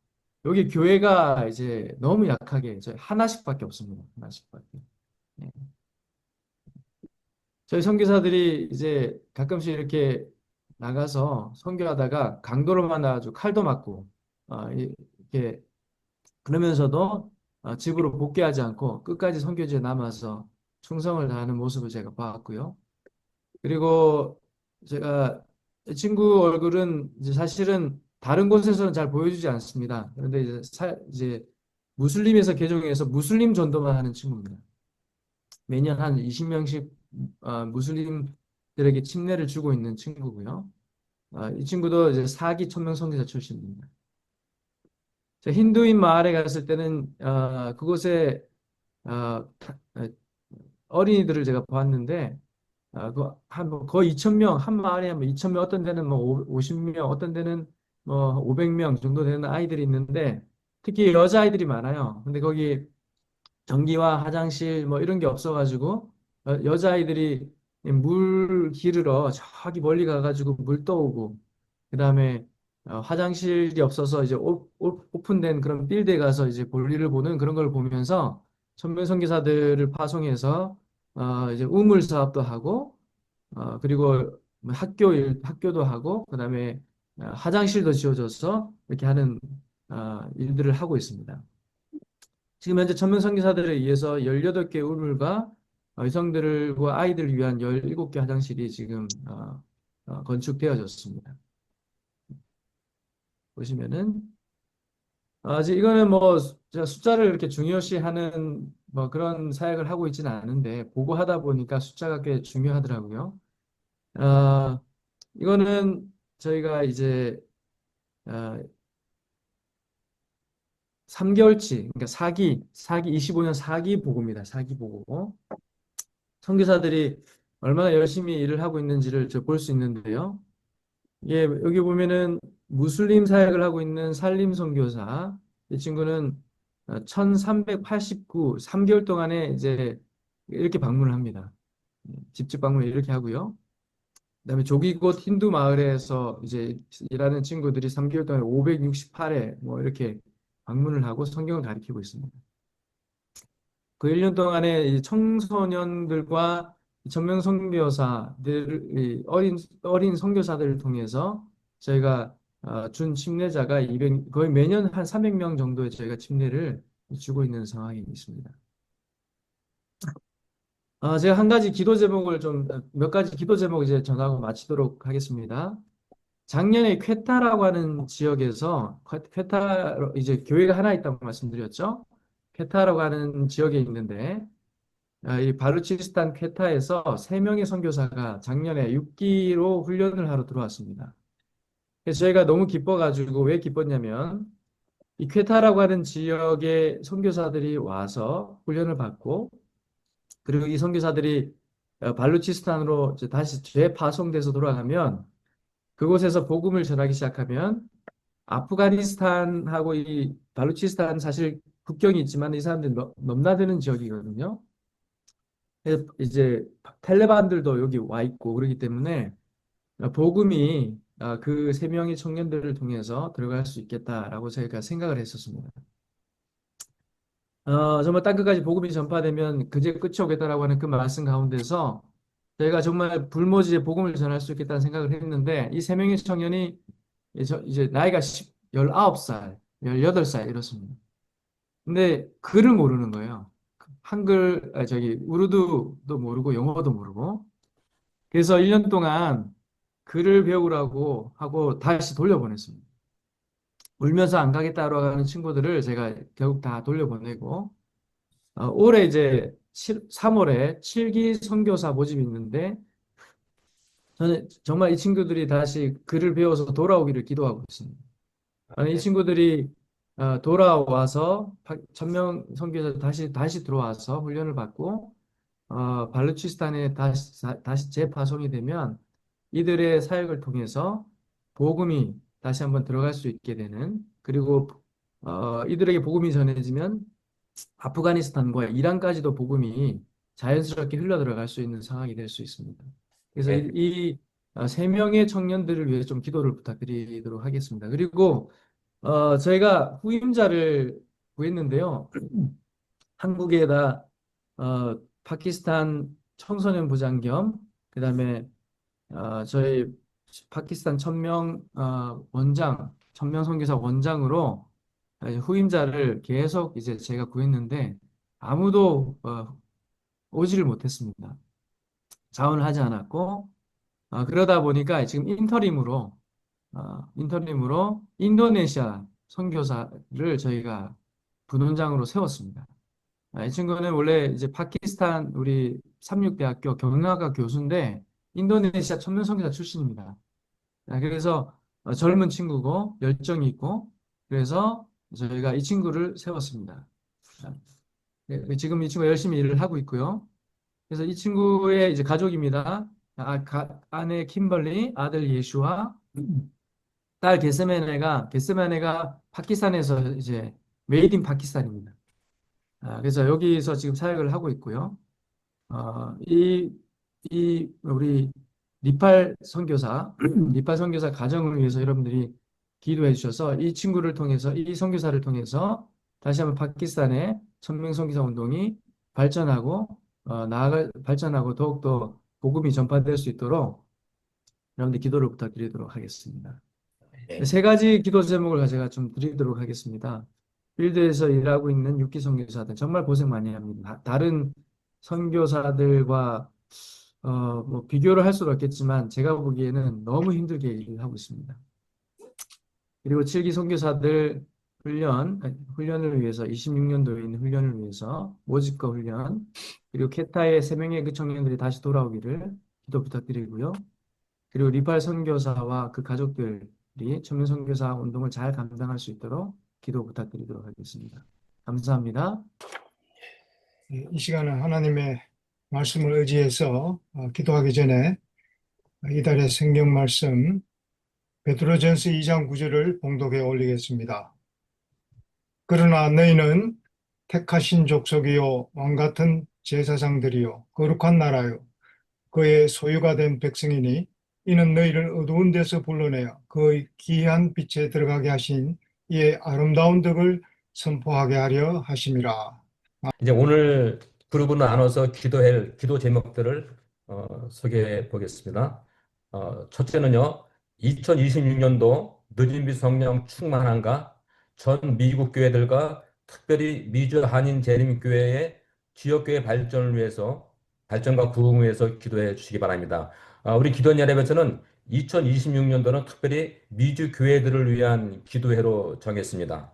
여기 교회가 이제 너무 약하게 저희 하나씩밖에 없습니다. 하나씩밖에. 네. 저희 선교사들이 이제 가끔씩 이렇게 나가서 선교하다가 강도를 만나가지고 칼도 맞고 이렇게 그러면서도 집으로 복귀하지 않고 끝까지 선교지에 남아서 충성을 다하는 모습을 제가 봤고요. 그리고 제가 이 친구 얼굴은 이제 사실은 다른 곳에서는 잘 보여주지 않습니다. 그런데 이제 무슬림에서 개종해서 무슬림 전도만 하는 친구입니다. 매년 한 20명씩 무슬림들에게 침례를 주고 있는 친구고요. 이 친구도 이제 4기 천명 선교사 출신입니다. 힌두인 마을에 갔을 때는 그곳에 어린이들을 제가 보았는데 거의 2,000명, 한 마을에 한 2,000명, 어떤 데는 뭐 50명, 어떤 데는 뭐 500명 정도 되는 아이들이 있는데 특히 여자아이들이 많아요. 근데 거기 전기와 화장실 뭐 이런 게 없어가지고 여자아이들이 물 기르러 저기 멀리 가가지고 물 떠오고 그다음에 화장실이 없어서 이제 오픈된 그런 필드에 가서 이제 볼일을 보는 그런 걸 보면서 천명 선교사들을 파송해서 이제 우물 사업도 하고 그리고 뭐 학교도 하고 그다음에 화장실도 지어줘서 이렇게 하는 일들을 하고 있습니다. 지금 현재 천명 선교사들에 의해서 18개 우물과 여성들과 아이들을 위한 17개 화장실이 지금 건축되어졌습니다. 보시면은 이제 이거는 뭐 제가 숫자를 이렇게 중요시하는 뭐 그런 사역을 하고 있지는 않은데 보고하다 보니까 숫자가 꽤 중요하더라고요. 이거는 저희가 이제 3개월치, 그러니까 25년 사기 보고입니다. 사기 보고. 선교사들이 얼마나 열심히 일을 하고 있는지를 볼 수 있는데요. 예, 여기 보면은 무슬림 사역을 하고 있는 살림 선교사. 이 친구는 1389, 3개월 동안에 이제 이렇게 방문을 합니다. 집집 방문을 이렇게 하고요. 그다음에 조기곶 힌두 마을에서 이제 일하는 친구들이 3개월 동안에 568회 뭐 이렇게 방문을 하고 성경을 가르치고 있습니다. 그 1년 동안에 이 청소년들과 청년 선교사들, 이 어린 선교사들을 통해서 저희가 준 침례자가 200, 거의 매년 한 300명 정도의 저희가 침례를 주고 있는 상황이 있습니다. 제가 한 가지 기도 제목을 몇 가지 기도 제목 이제 전하고 마치도록 하겠습니다. 작년에 퀘타라고 하는 지역에서 퀘타 이제 교회가 하나 있다고 말씀드렸죠. 퀘타라고 하는 지역에 있는데 이 발루치스탄 퀘타에서 3명의 선교사가 작년에 6기로 훈련을 하러 들어왔습니다. 그래서 저희가 너무 기뻐가지고 왜 기뻤냐면 이 퀘타라고 하는 지역의 선교사들이 와서 훈련을 받고 그리고 이 선교사들이 발루치스탄으로 이제 다시 재파송돼서 돌아가면 그곳에서 복음을 전하기 시작하면 아프가니스탄하고 이 발루치스탄 사실 국경이 있지만 이 사람들이 넘나드는 지역이거든요. 그래서 이제 탈레반들도 여기 와 있고 그렇기 때문에 복음이 그 3명의 청년들을 통해서 들어갈 수 있겠다라고 저희가 생각을 했었습니다. 정말 땅끝까지 복음이 전파되면 그제 끝이 오겠다라고 하는 그 말씀 가운데서 저희가 정말 불모지에 복음을 전할 수 있겠다는 생각을 했는데 이 3명의 청년이 이제 나이가 19살, 18살 이렇습니다. 근데 글을 모르는 거예요. 한글, 우르두도 모르고 영어도 모르고. 그래서 1년 동안 글을 배우라고 하고 다시 돌려보냈습니다. 울면서 안 가겠다고 하는 친구들을 제가 결국 다 돌려보내고, 올해 이제 3월에 7기 선교사 모집이 있는데, 저는 정말 이 친구들이 다시 글을 배워서 돌아오기를 기도하고 있습니다. 이 친구들이 돌아와서 1000명 선교사 다시 들어와서 훈련을 받고 발루치스탄에 다시 재파송이 되면 이들의 사역을 통해서 복음이 다시 한번 들어갈 수 있게 되는 그리고 이들에게 복음이 전해지면 아프가니스탄과 이란까지도 복음이 자연스럽게 흘러 들어갈 수 있는 상황이 될 수 있습니다. 그래서 이 3명의 청년들을 위해 좀 기도를 부탁드리도록 하겠습니다. 그리고 저희가 후임자를 구했는데요. 한국에다 파키스탄 청소년 부장 겸 그다음에 저희 파키스탄 천명 선교사 원장으로 후임자를 계속 이제 제가 구했는데 아무도 오지를 못했습니다. 자원을 하지 않았고 그러다 보니까 지금 인터림으로 인도네시아 선교사를 저희가 부원장으로 세웠습니다. 이 친구는 원래 이제 파키스탄 우리 삼육대학교 경영학과 교수인데 인도네시아 천명 선교사 출신입니다. 그래서 젊은 친구고 열정이 있고 그래서 저희가 이 친구를 세웠습니다. 지금 이 친구가 열심히 일을 하고 있고요. 그래서 이 친구의 이제 가족입니다. 아내 킴벌리, 아들 예슈와 딸 게세메네가 파키스탄에서 이제 메이드 인 파키스탄입니다. 그래서 여기서 지금 사역을 하고 있고요. 우리 니팔 선교사 가정을 위해서 여러분들이 기도해 주셔서 이 친구를 통해서 이 선교사를 통해서 다시 한번 파키스탄의 천명 선교사 운동이 발전하고 발전하고 더욱더 복음이 전파될 수 있도록 여러분들 기도를 부탁드리도록 하겠습니다. 3가지 기도 제목을 제가 좀 드리도록 하겠습니다. 필드에서 일하고 있는 6기 선교사들 정말 고생 많이 합니다. 다른 선교사들과 뭐 비교를 할 수는 없겠지만 제가 보기에는 너무 힘들게 일을 하고 있습니다. 그리고 7기 선교사들 훈련을 위해서 26년도에 있는 훈련을 위해서 모집과 훈련 그리고 케타의 3명의 그 청년들이 다시 돌아오기를 기도 부탁드리고요. 그리고 리팔 선교사와 그 가족들이 천명 선교사 운동을 잘 감당할 수 있도록 기도 부탁드리도록 하겠습니다. 감사합니다. 이 시간은 하나님의 말씀을 의지해서 기도하기 전에 이달의 성경 말씀 베드로전서 2장 9절을 봉독해 올리겠습니다. 그러나 너희는 택하신 족속이요 왕같은 제사장들이요 거룩한 나라요 그의 소유가 된 백성이니 이는 너희를 어두운 데서 불러내어 그의 기이한 빛에 들어가게 하신 이의 아름다운 덕을 선포하게 하려 하심이라. 이제 오늘 그룹으로 나눠서 기도할 기도 제목들을 소개해 보겠습니다. 첫째는요, 2026년도 늦은비 성령 충만함과 전 미국 교회들과 특별히 미주 한인 재림교회의 지역교회 발전을 위해서 발전과 부흥을 위해서 기도해 주시기 바랍니다. 우리 기도 연합에서는 2026년도는 특별히 미주 교회들을 위한 기도회로 정했습니다.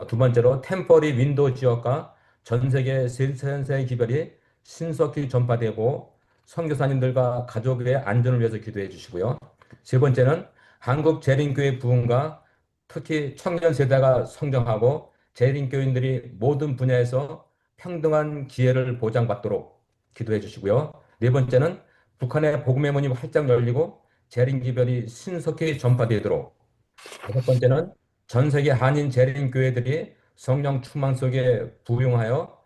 두 번째로 템퍼리 윈도 지역과 전 세계 세세 기별이 신속히 전파되고 선교사님들과 가족의 안전을 위해서 기도해 주시고요. 세 번째는 한국 재림교회 부흥과 특히 청년 세대가 성장하고 재림교인들이 모든 분야에서 평등한 기회를 보장받도록 기도해 주시고요. 네 번째는 북한의 복음의 문이 활짝 열리고 재림기별이 신속히 전파되도록. 다섯 번째는 전 세계 한인 재림교회들이 성령 충만 속에 부흥하여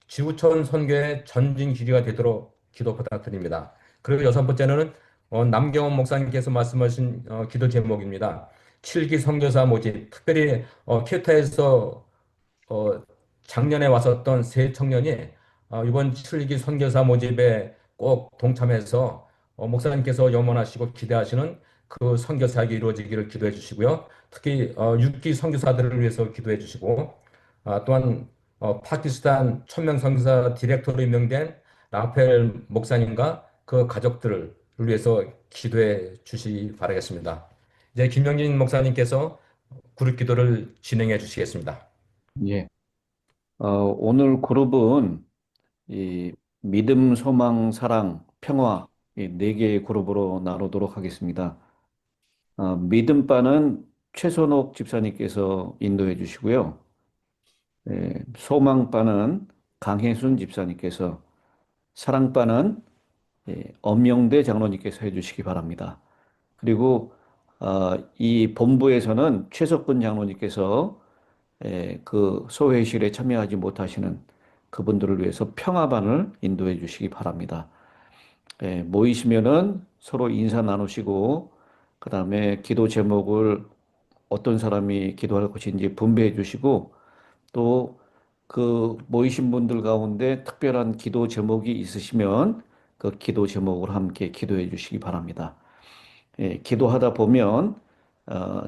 지구촌 선교의 전진 기지가 되도록 기도 부탁드립니다. 그리고 여섯 번째는 남경원 목사님께서 말씀하신 기도 제목입니다. 7기 선교사 모집, 특별히 큐타에서 작년에 왔었던 세 청년이 이번 7기 선교사 모집에 꼭 동참해서 목사님께서 염원하시고 기대하시는 그 선교사역이 이루어지기를 기도해 주시고요. 특히 6기 선교사들을 위해서 기도해 주시고 또한 파키스탄 천명 선교사 디렉터로 임명된 라펠 목사님과 그 가족들을 위해서 기도해 주시기 바라겠습니다. 이제 김영진 목사님께서 그룹 기도를 진행해 주시겠습니다. 예. 오늘 그룹은 이 믿음, 소망, 사랑, 평화 이 네 개의 그룹으로 나누도록 하겠습니다. 믿음바는 최선옥 집사님께서 인도해 주시고요. 소망바는 강혜순 집사님께서, 사랑바는 엄영대 장로님께서 해주시기 바랍니다. 그리고 이 본부에서는 최석근 장로님께서 그 소회실에 참여하지 못하시는 그분들을 위해서 평화반을 인도해 주시기 바랍니다. 모이시면은 서로 인사 나누시고 그 다음에 기도 제목을 어떤 사람이 기도할 것인지 분배해 주시고 또 그 모이신 분들 가운데 특별한 기도 제목이 있으시면 그 기도 제목을 함께 기도해 주시기 바랍니다. 기도하다 보면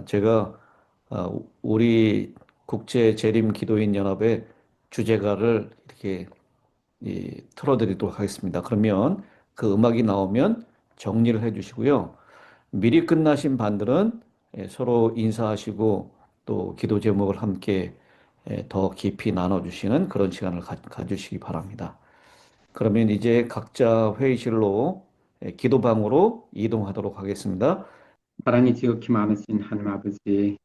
제가 우리 국제 재림 기도인 연합의 주제가를 이렇게 틀어드리도록 하겠습니다. 그러면 그 음악이 나오면 정리를 해 주시고요. 미리 끝나신 반들은 서로 인사하시고 또 기도 제목을 함께 더 깊이 나눠주시는 그런 시간을 가주시기 바랍니다. 그러면 이제 각자 회의실로 기도방으로 이동하도록 하겠습니다. 사랑이 지극히 많으신 하나님 아버지,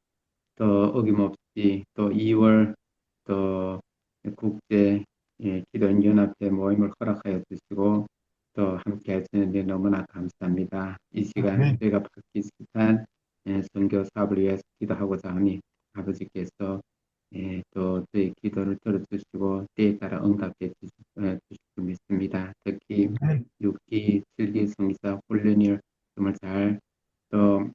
또 어김없이 또 2월 또 국제 기도인 연합회 모임을 허락하여 주시고 또 함께 해주는데 너무나 감사합니다. 이 시간 저희가 파키스탄 선교 사업을 위해서 기도하고자 하니 아버지께서 또 저희 기도를 들어주시고 때에 따라 응답해 주실 줄 믿습니다. 특히 6기, 7기 성기사 훈련을 정말 잘또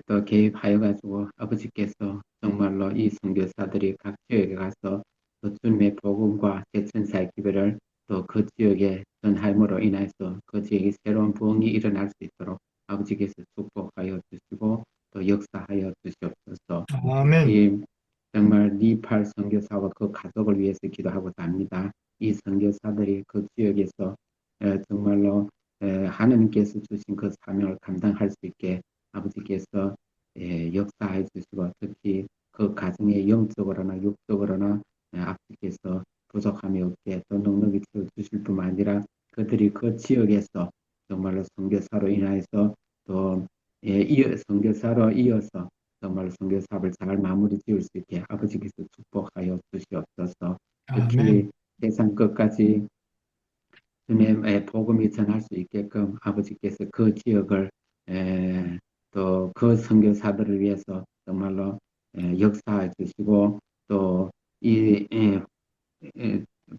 또 개입하여 가지고 아버지께서 정말로 이 선교사들이 각 지역에 가서 또 주님의 복음과 대천사의 기별을 또 그 지역에 전함으로 인해서 그 지역에 새로운 부흥이 일어날 수 있도록 아버지께서 축복하여 주시고 또 역사하여 주시옵소서. 아멘. 정말 니팔 선교사와 그 가족을 위해서 기도하고자 합니다. 이 선교사들이 그 지역에서 정말로 하나님께서 주신 그 사명을 감당할 수 있게 아버지께서 역사해 주시고 특히 그 가정의 영적으로나 육적으로나 아버지께서 부족함이 없게 또 넉넉히 채워주실 뿐만 아니라 그들이 그 지역에서 정말로 선교사로 인하여서 또 선교사로 이어서 정말 선교 사업을 잘 마무리 지을 수 있게 아버지께서 축복하여 주시옵소서. 아멘. 특히 세상 끝까지 주님의 복음이 전할 수 있게끔 아버지께서 그 지역을 또 그 선교사들을 위해서 정말로 역사해 주시고 또 이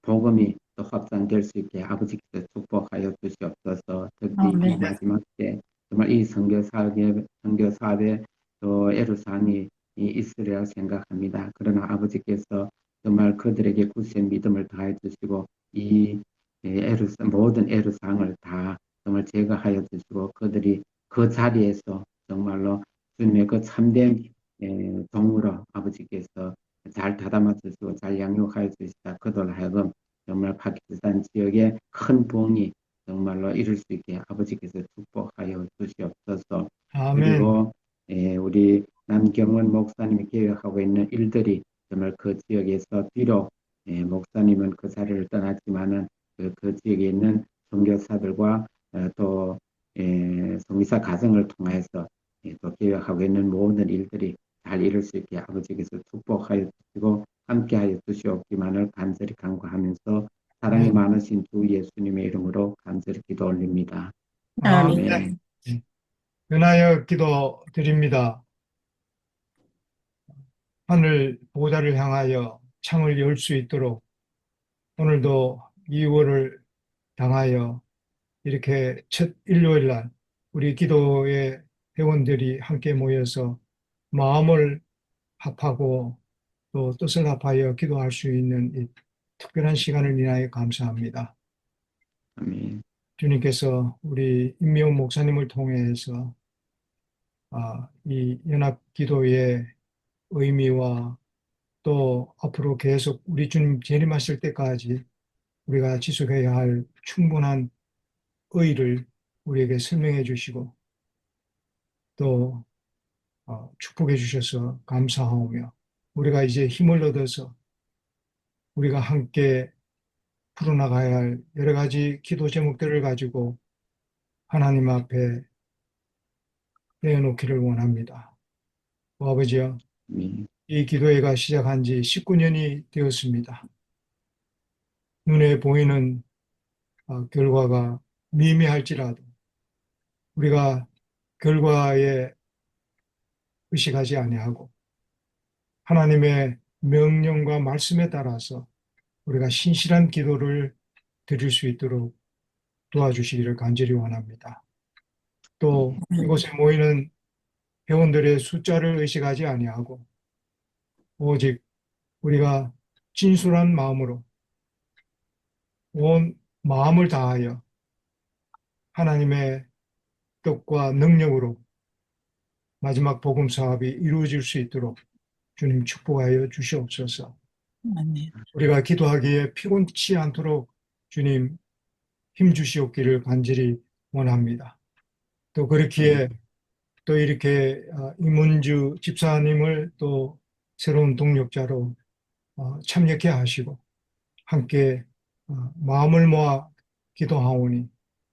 복음이 또 확산될 수 있게 아버지께서 축복하여 주시옵소서. 특히 이 마지막 때 정말 이 선교 사업에 또 애로사항이 있으리라 생각합니다. 그러나 아버지께서 정말 그들에게 굳세 믿음을 다해 주시고 이 모든 애로사항을 다 정말 제거하여 주시고 그들이 그 자리에서 정말로 주님의 그 참된 종으로 아버지께서 잘 다담아 주시고 잘 양육하여 주시다 그들 하여금 정말 파키스탄 지역에 큰 부흥이 정말로 이룰 수 있게 아버지께서 축복하여 주시옵소서. 아멘. 그리고 우리 남경원 목사님이 계획하고 있는 일들이 정말 그 지역에서 비록 목사님은 그 자리를 떠났지만은 그 지역에 있는 선교사들과 또 성기사 가정을 통해서 또 계획하고 있는 모든 일들이 잘 이룰 수 있게 아버지께서 축복하여 주시고 함께하여 주시옵기만을 간절히 간구하면서 사랑이 많으신 주 예수님의 이름으로 간절히 기도 올립니다. 아멘. 연하여 기도 드립니다. 하늘 보좌를 향하여 창을 열 수 있도록 오늘도 2월을 당하여 이렇게 첫 일요일 날 우리 기도의 회원들이 함께 모여서 마음을 합하고 또 뜻을 합하여 기도할 수 있는 이 특별한 시간을 인하여 감사합니다. 아멘. 주님께서 우리 임미용 목사님을 통해서 이 연합 기도의 의미와 또 앞으로 계속 우리 주님 재림하실 때까지 우리가 지속해야 할 충분한 의의를 우리에게 설명해 주시고 또 축복해 주셔서 감사하오며 우리가 이제 힘을 얻어서 우리가 함께 풀어나가야 할 여러 가지 기도 제목들을 가지고 하나님 앞에 내어놓기를 원합니다. 아버지여, 아멘. 이 기도회가 시작한 지 19년이 되었습니다. 눈에 보이는 결과가 미미할지라도 우리가 결과에 의식하지 아니하고 하나님의 명령과 말씀에 따라서 우리가 신실한 기도를 드릴 수 있도록 도와주시기를 간절히 원합니다. 또 이곳에 모이는 회원들의 숫자를 의식하지 아니하고 오직 우리가 진솔한 마음으로 온 마음을 다하여 하나님의 뜻과 능력으로 마지막 복음 사업이 이루어질 수 있도록 주님 축복하여 주시옵소서. 우리가 기도하기에 피곤치 않도록 주님 힘 주시옵기를 간절히 원합니다. 또 그렇기에 또 이렇게 이문주 집사님을 또 새로운 동력자로 참여케 하시고 함께 마음을 모아 기도하오니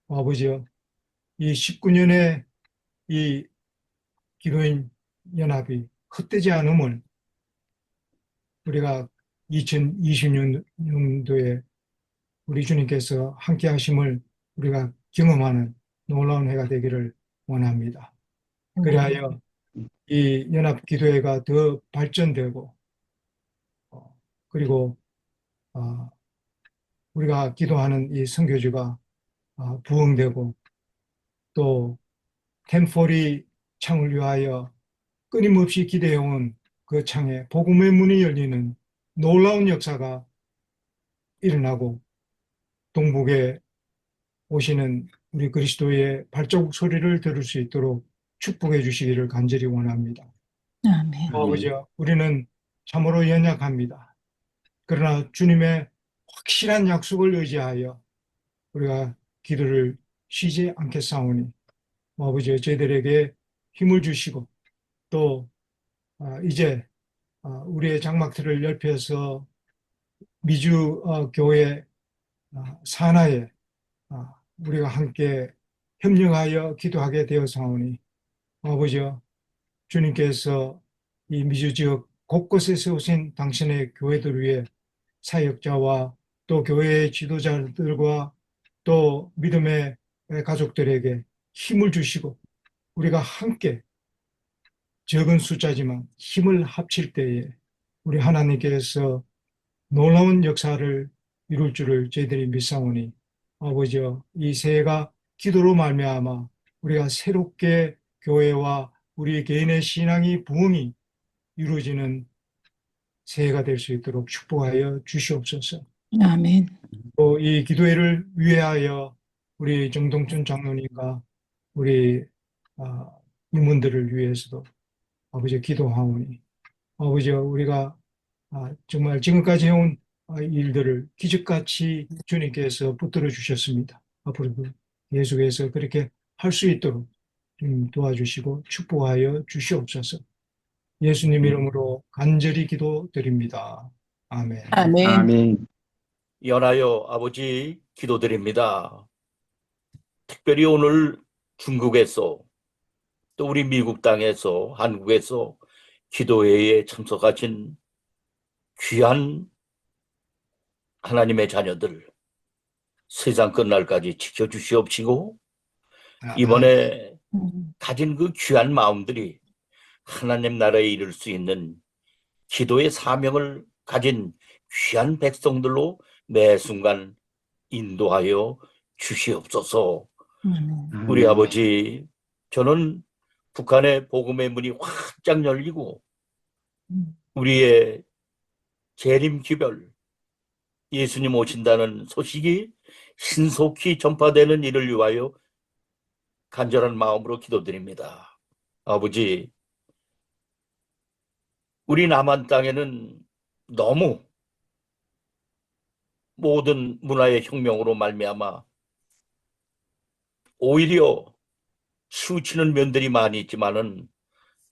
아버지여 이 19년의 이 기도인 연합이 헛되지 않음을 우리가 2020년도에 우리 주님께서 함께 하심을 우리가 경험하는 놀라운 해가 되기를 원합니다. 그리하여 이 연합 기도회가 더 발전되고 그리고 우리가 기도하는 이 선교지가 부흥되고 또 텐포리 창을 위하여 끊임없이 기대해온 그 창에 복음의 문이 열리는 놀라운 역사가 일어나고 동북에 오시는 우리 그리스도의 발자국 소리를 들을 수 있도록 축복해 주시기를 간절히 원합니다. 아멘. 아버지여, 우리는 참으로 연약합니다. 그러나 주님의 확실한 약속을 의지하여 우리가 기도를 쉬지 않겠사오니 아버지여, 저희들에게 힘을 주시고 또 이제 우리의 장막틀을 넓혀서 미주 교회 산하에 우리가 함께 협력하여 기도하게 되어사오니 아버지여, 주님께서 이 미주 지역 곳곳에 세우신 당신의 교회들을 위해 사역자와 또 교회의 지도자들과 또 믿음의 가족들에게 힘을 주시고 우리가 함께 적은 숫자지만 힘을 합칠 때에 우리 하나님께서 놀라운 역사를 이룰 줄을 저희들이 믿사오니 아버지여 이 새해가 기도로 말미암아 우리가 새롭게 교회와 우리 개인의 신앙이 부흥이 이루어지는 새해가 될 수 있도록 축복하여 주시옵소서. 아멘. 또 이 기도회를 위하여 우리 정동춘 장로님과 우리 임원들을 위해서도 아버지 기도하오니 아버지 우리가 정말 지금까지 해온 일들을 기적같이 주님께서 붙들어 주셨습니다. 앞으로도 계속해서 그렇게 할 수 있도록 도와주시고 축복하여 주시옵소서. 예수님 이름으로 간절히 기도드립니다. 아멘. 아멘. 아멘. 연하여 아버지 기도드립니다. 특별히 오늘 중국에서 또 우리 미국 땅에서 한국에서 기도회에 참석하신 귀한 하나님의 자녀들 세상 끝날까지 지켜주시옵시고 이번에 가진 그 귀한 마음들이 하나님 나라에 이를 수 있는 기도의 사명을 가진 귀한 백성들로 매 순간 인도하여 주시옵소서. 우리 아버지, 저는 북한의 복음의 문이 활짝 열리고 우리의 재림 기별, 예수님 오신다는 소식이 신속히 전파되는 일을 위하여 간절한 마음으로 기도드립니다. 아버지, 우리 남한 땅에는 너무 모든 문화의 혁명으로 말미암아 오히려 치우치는 면들이 많이 있지만은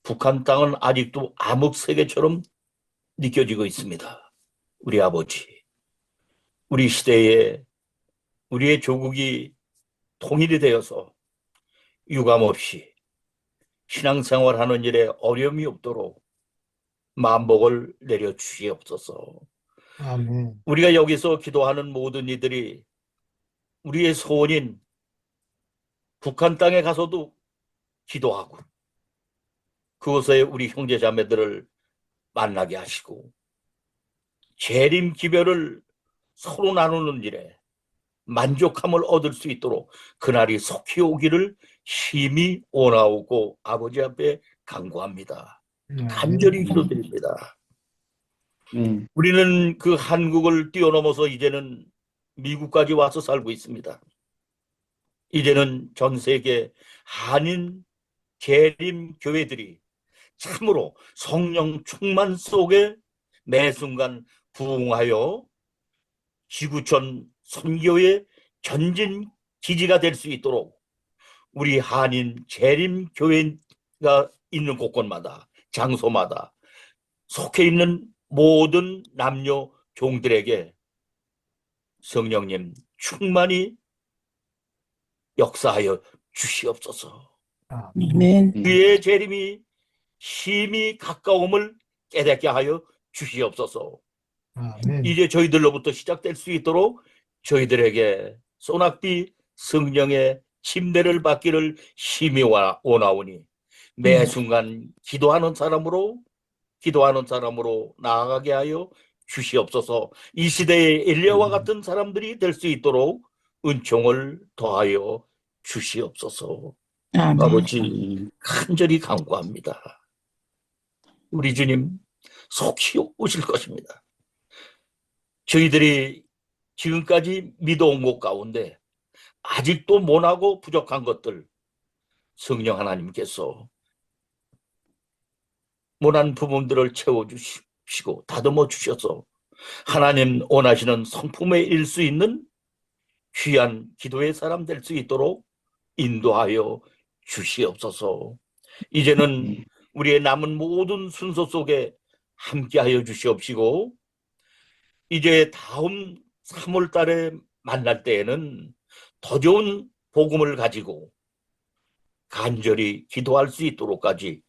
북한 땅은 아직도 암흑 세계처럼 느껴지고 있습니다. 우리 아버지, 우리 시대에 우리의 조국이 통일이 되어서 유감 없이 신앙생활하는 일에 어려움이 없도록 만복을 내려 주시옵소서. 아멘. 우리가 여기서 기도하는 모든 이들이 우리의 소원인 북한 땅에 가서도 기도하고 그곳에 우리 형제자매들을 만나게 하시고 재림 기별을 서로 나누는 일에 만족함을 얻을 수 있도록 그날이 속히 오기를 심히 원하오고 아버지 앞에 간구합니다. 간절히 기도드립니다. 우리는 그 한국을 뛰어넘어서 이제는 미국까지 와서 살고 있습니다. 이제는 전 세계 한인 재림 교회들이 참으로 성령 충만 속에 매 순간 부흥하여 지구촌 선교의 전진 기지가 될 수 있도록 우리 한인 재림 교회가 있는 곳곳마다 장소마다 속해 있는 모든 남녀 종들에게 성령님 충만히 역사하여 주시옵소서. 아멘. 그의 재림이 심히 가까움을 깨닫게 하여 주시옵소서. 아멘. 이제 저희들로부터 시작될 수 있도록 저희들에게 소낙비 성령의 침례를 받기를 심히 원하오니 매 순간 기도하는 사람으로 나아가게 하여 주시옵소서. 이 시대의 엘리야와 같은 사람들이 될 수 있도록 은총을 더하여 주시옵소서. 아멘. 아버지 간절히 간구합니다. 우리 주님 속히 오실 것입니다. 저희들이 지금까지 믿어온 것 가운데 아직도 모나고 부족한 것들 성령 하나님께서 모난 부분들을 채워주시고 다듬어 주셔서 하나님 원하시는 성품에 일 수 있는 귀한 기도의 사람 될 수 있도록 인도하여 주시옵소서. 이제는 우리의 남은 모든 순서 속에 함께하여 주시옵시고 이제 다음 3월 달에 만날 때에는 더 좋은 복음을 가지고 간절히 기도할 수 있도록까지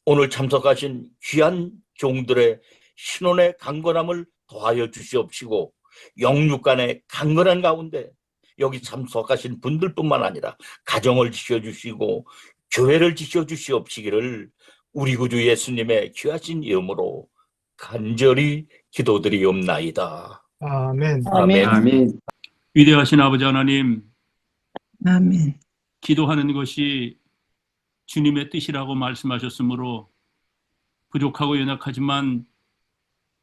오늘 참석하신 귀한 종들의 신혼의 강건함을 더하여 주시옵시고 영육간의 강건한 가운데 여기 참석하신 분들뿐만 아니라 가정을 지켜주시고 교회를 지켜주시옵시기를 우리 구주 예수님의 귀하신 이름으로 간절히 기도드리옵나이다. 아멘. 아멘. 아멘. 위대하신 아버지 하나님, 아멘. 기도하는 것이 주님의 뜻이라고 말씀하셨으므로 부족하고 연약하지만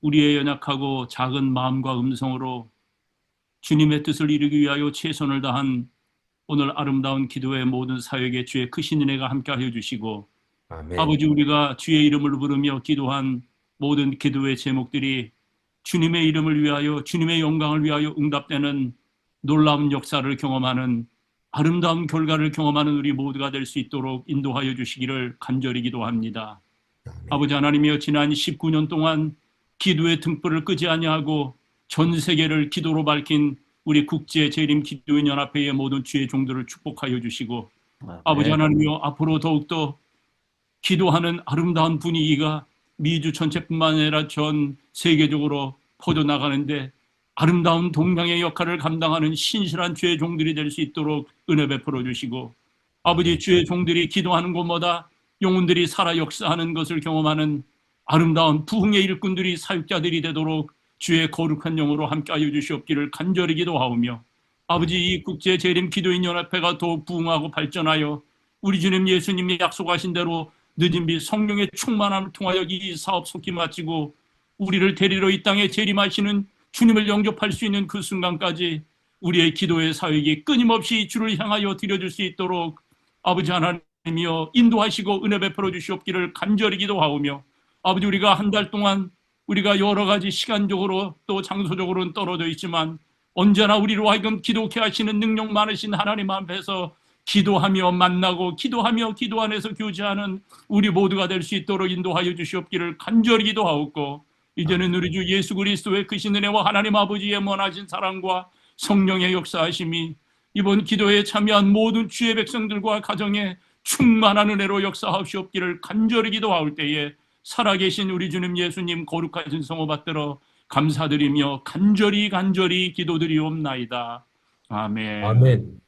우리의 연약하고 작은 마음과 음성으로 주님의 뜻을 이루기 위하여 최선을 다한 오늘 아름다운 기도의 모든 사역에 주의 크신 은혜가 함께하여 주시고, 아멘. 아버지, 우리가 주의 이름을 부르며 기도한 모든 기도의 제목들이 주님의 이름을 위하여, 주님의 영광을 위하여 응답되는 놀라운 역사를 경험하는, 아름다운 결과를 경험하는 우리 모두가 될 수 있도록 인도하여 주시기를 간절히 기도합니다. 아버지 하나님이여, 지난 19년 동안 기도의 등불을 끄지 아니하고 전 세계를 기도로 밝힌 우리 국제 재림 기도인 연합회의 모든 주의 종들을 축복하여 주시고, 아버지 하나님이여, 앞으로 더욱더 기도하는 아름다운 분위기가 미주 전체뿐만 아니라 전 세계적으로 퍼져나가는데 아름다운 동량의 역할을 감당하는 신실한 주의 종들이 될 수 있도록 은혜 베풀어 주시고, 아버지, 주의 종들이 기도하는 곳마다 영혼들이 살아 역사하는 것을 경험하는 아름다운 부흥의 일꾼들이, 사역자들이 되도록 주의 거룩한 영으로 함께하여 주시옵기를 간절히 기도하오며, 아버지, 이 국제 재림 기도인 연합회가 더욱 부흥하고 발전하여 우리 주님 예수님이 약속하신 대로 늦은 빛 성령의 충만함을 통하여 이 사업 속히 마치고 우리를 데리러 이 땅에 재림하시는 주님을 영접할 수 있는 그 순간까지 우리의 기도의 사역이 끊임없이 주를 향하여 드려질 수 있도록 아버지 하나님이여 인도하시고 은혜 베풀어 주시옵기를 간절히 기도하오며, 아버지, 우리가 한 달 동안 우리가 여러 가지 시간적으로 또 장소적으로는 떨어져 있지만 언제나 우리로 하여금 기도케 하시는 능력 많으신 하나님 앞에서 기도하며 만나고 기도하며 기도 안에서 교제하는 우리 모두가 될 수 있도록 인도하여 주시옵기를 간절히 기도하옵고, 이제는 우리 주 예수 그리스도의 크신 은혜와 하나님 아버지의 무한하신 사랑과 성령의 역사하심이 이번 기도에 참여한 모든 주의 백성들과 가정에 충만한 은혜로 역사하시옵기를 간절히 기도하올 때에 살아계신 우리 주님 예수님 거룩하신 성호 받들어 감사드리며 간절히 기도드리옵나이다. 아멘. 아멘.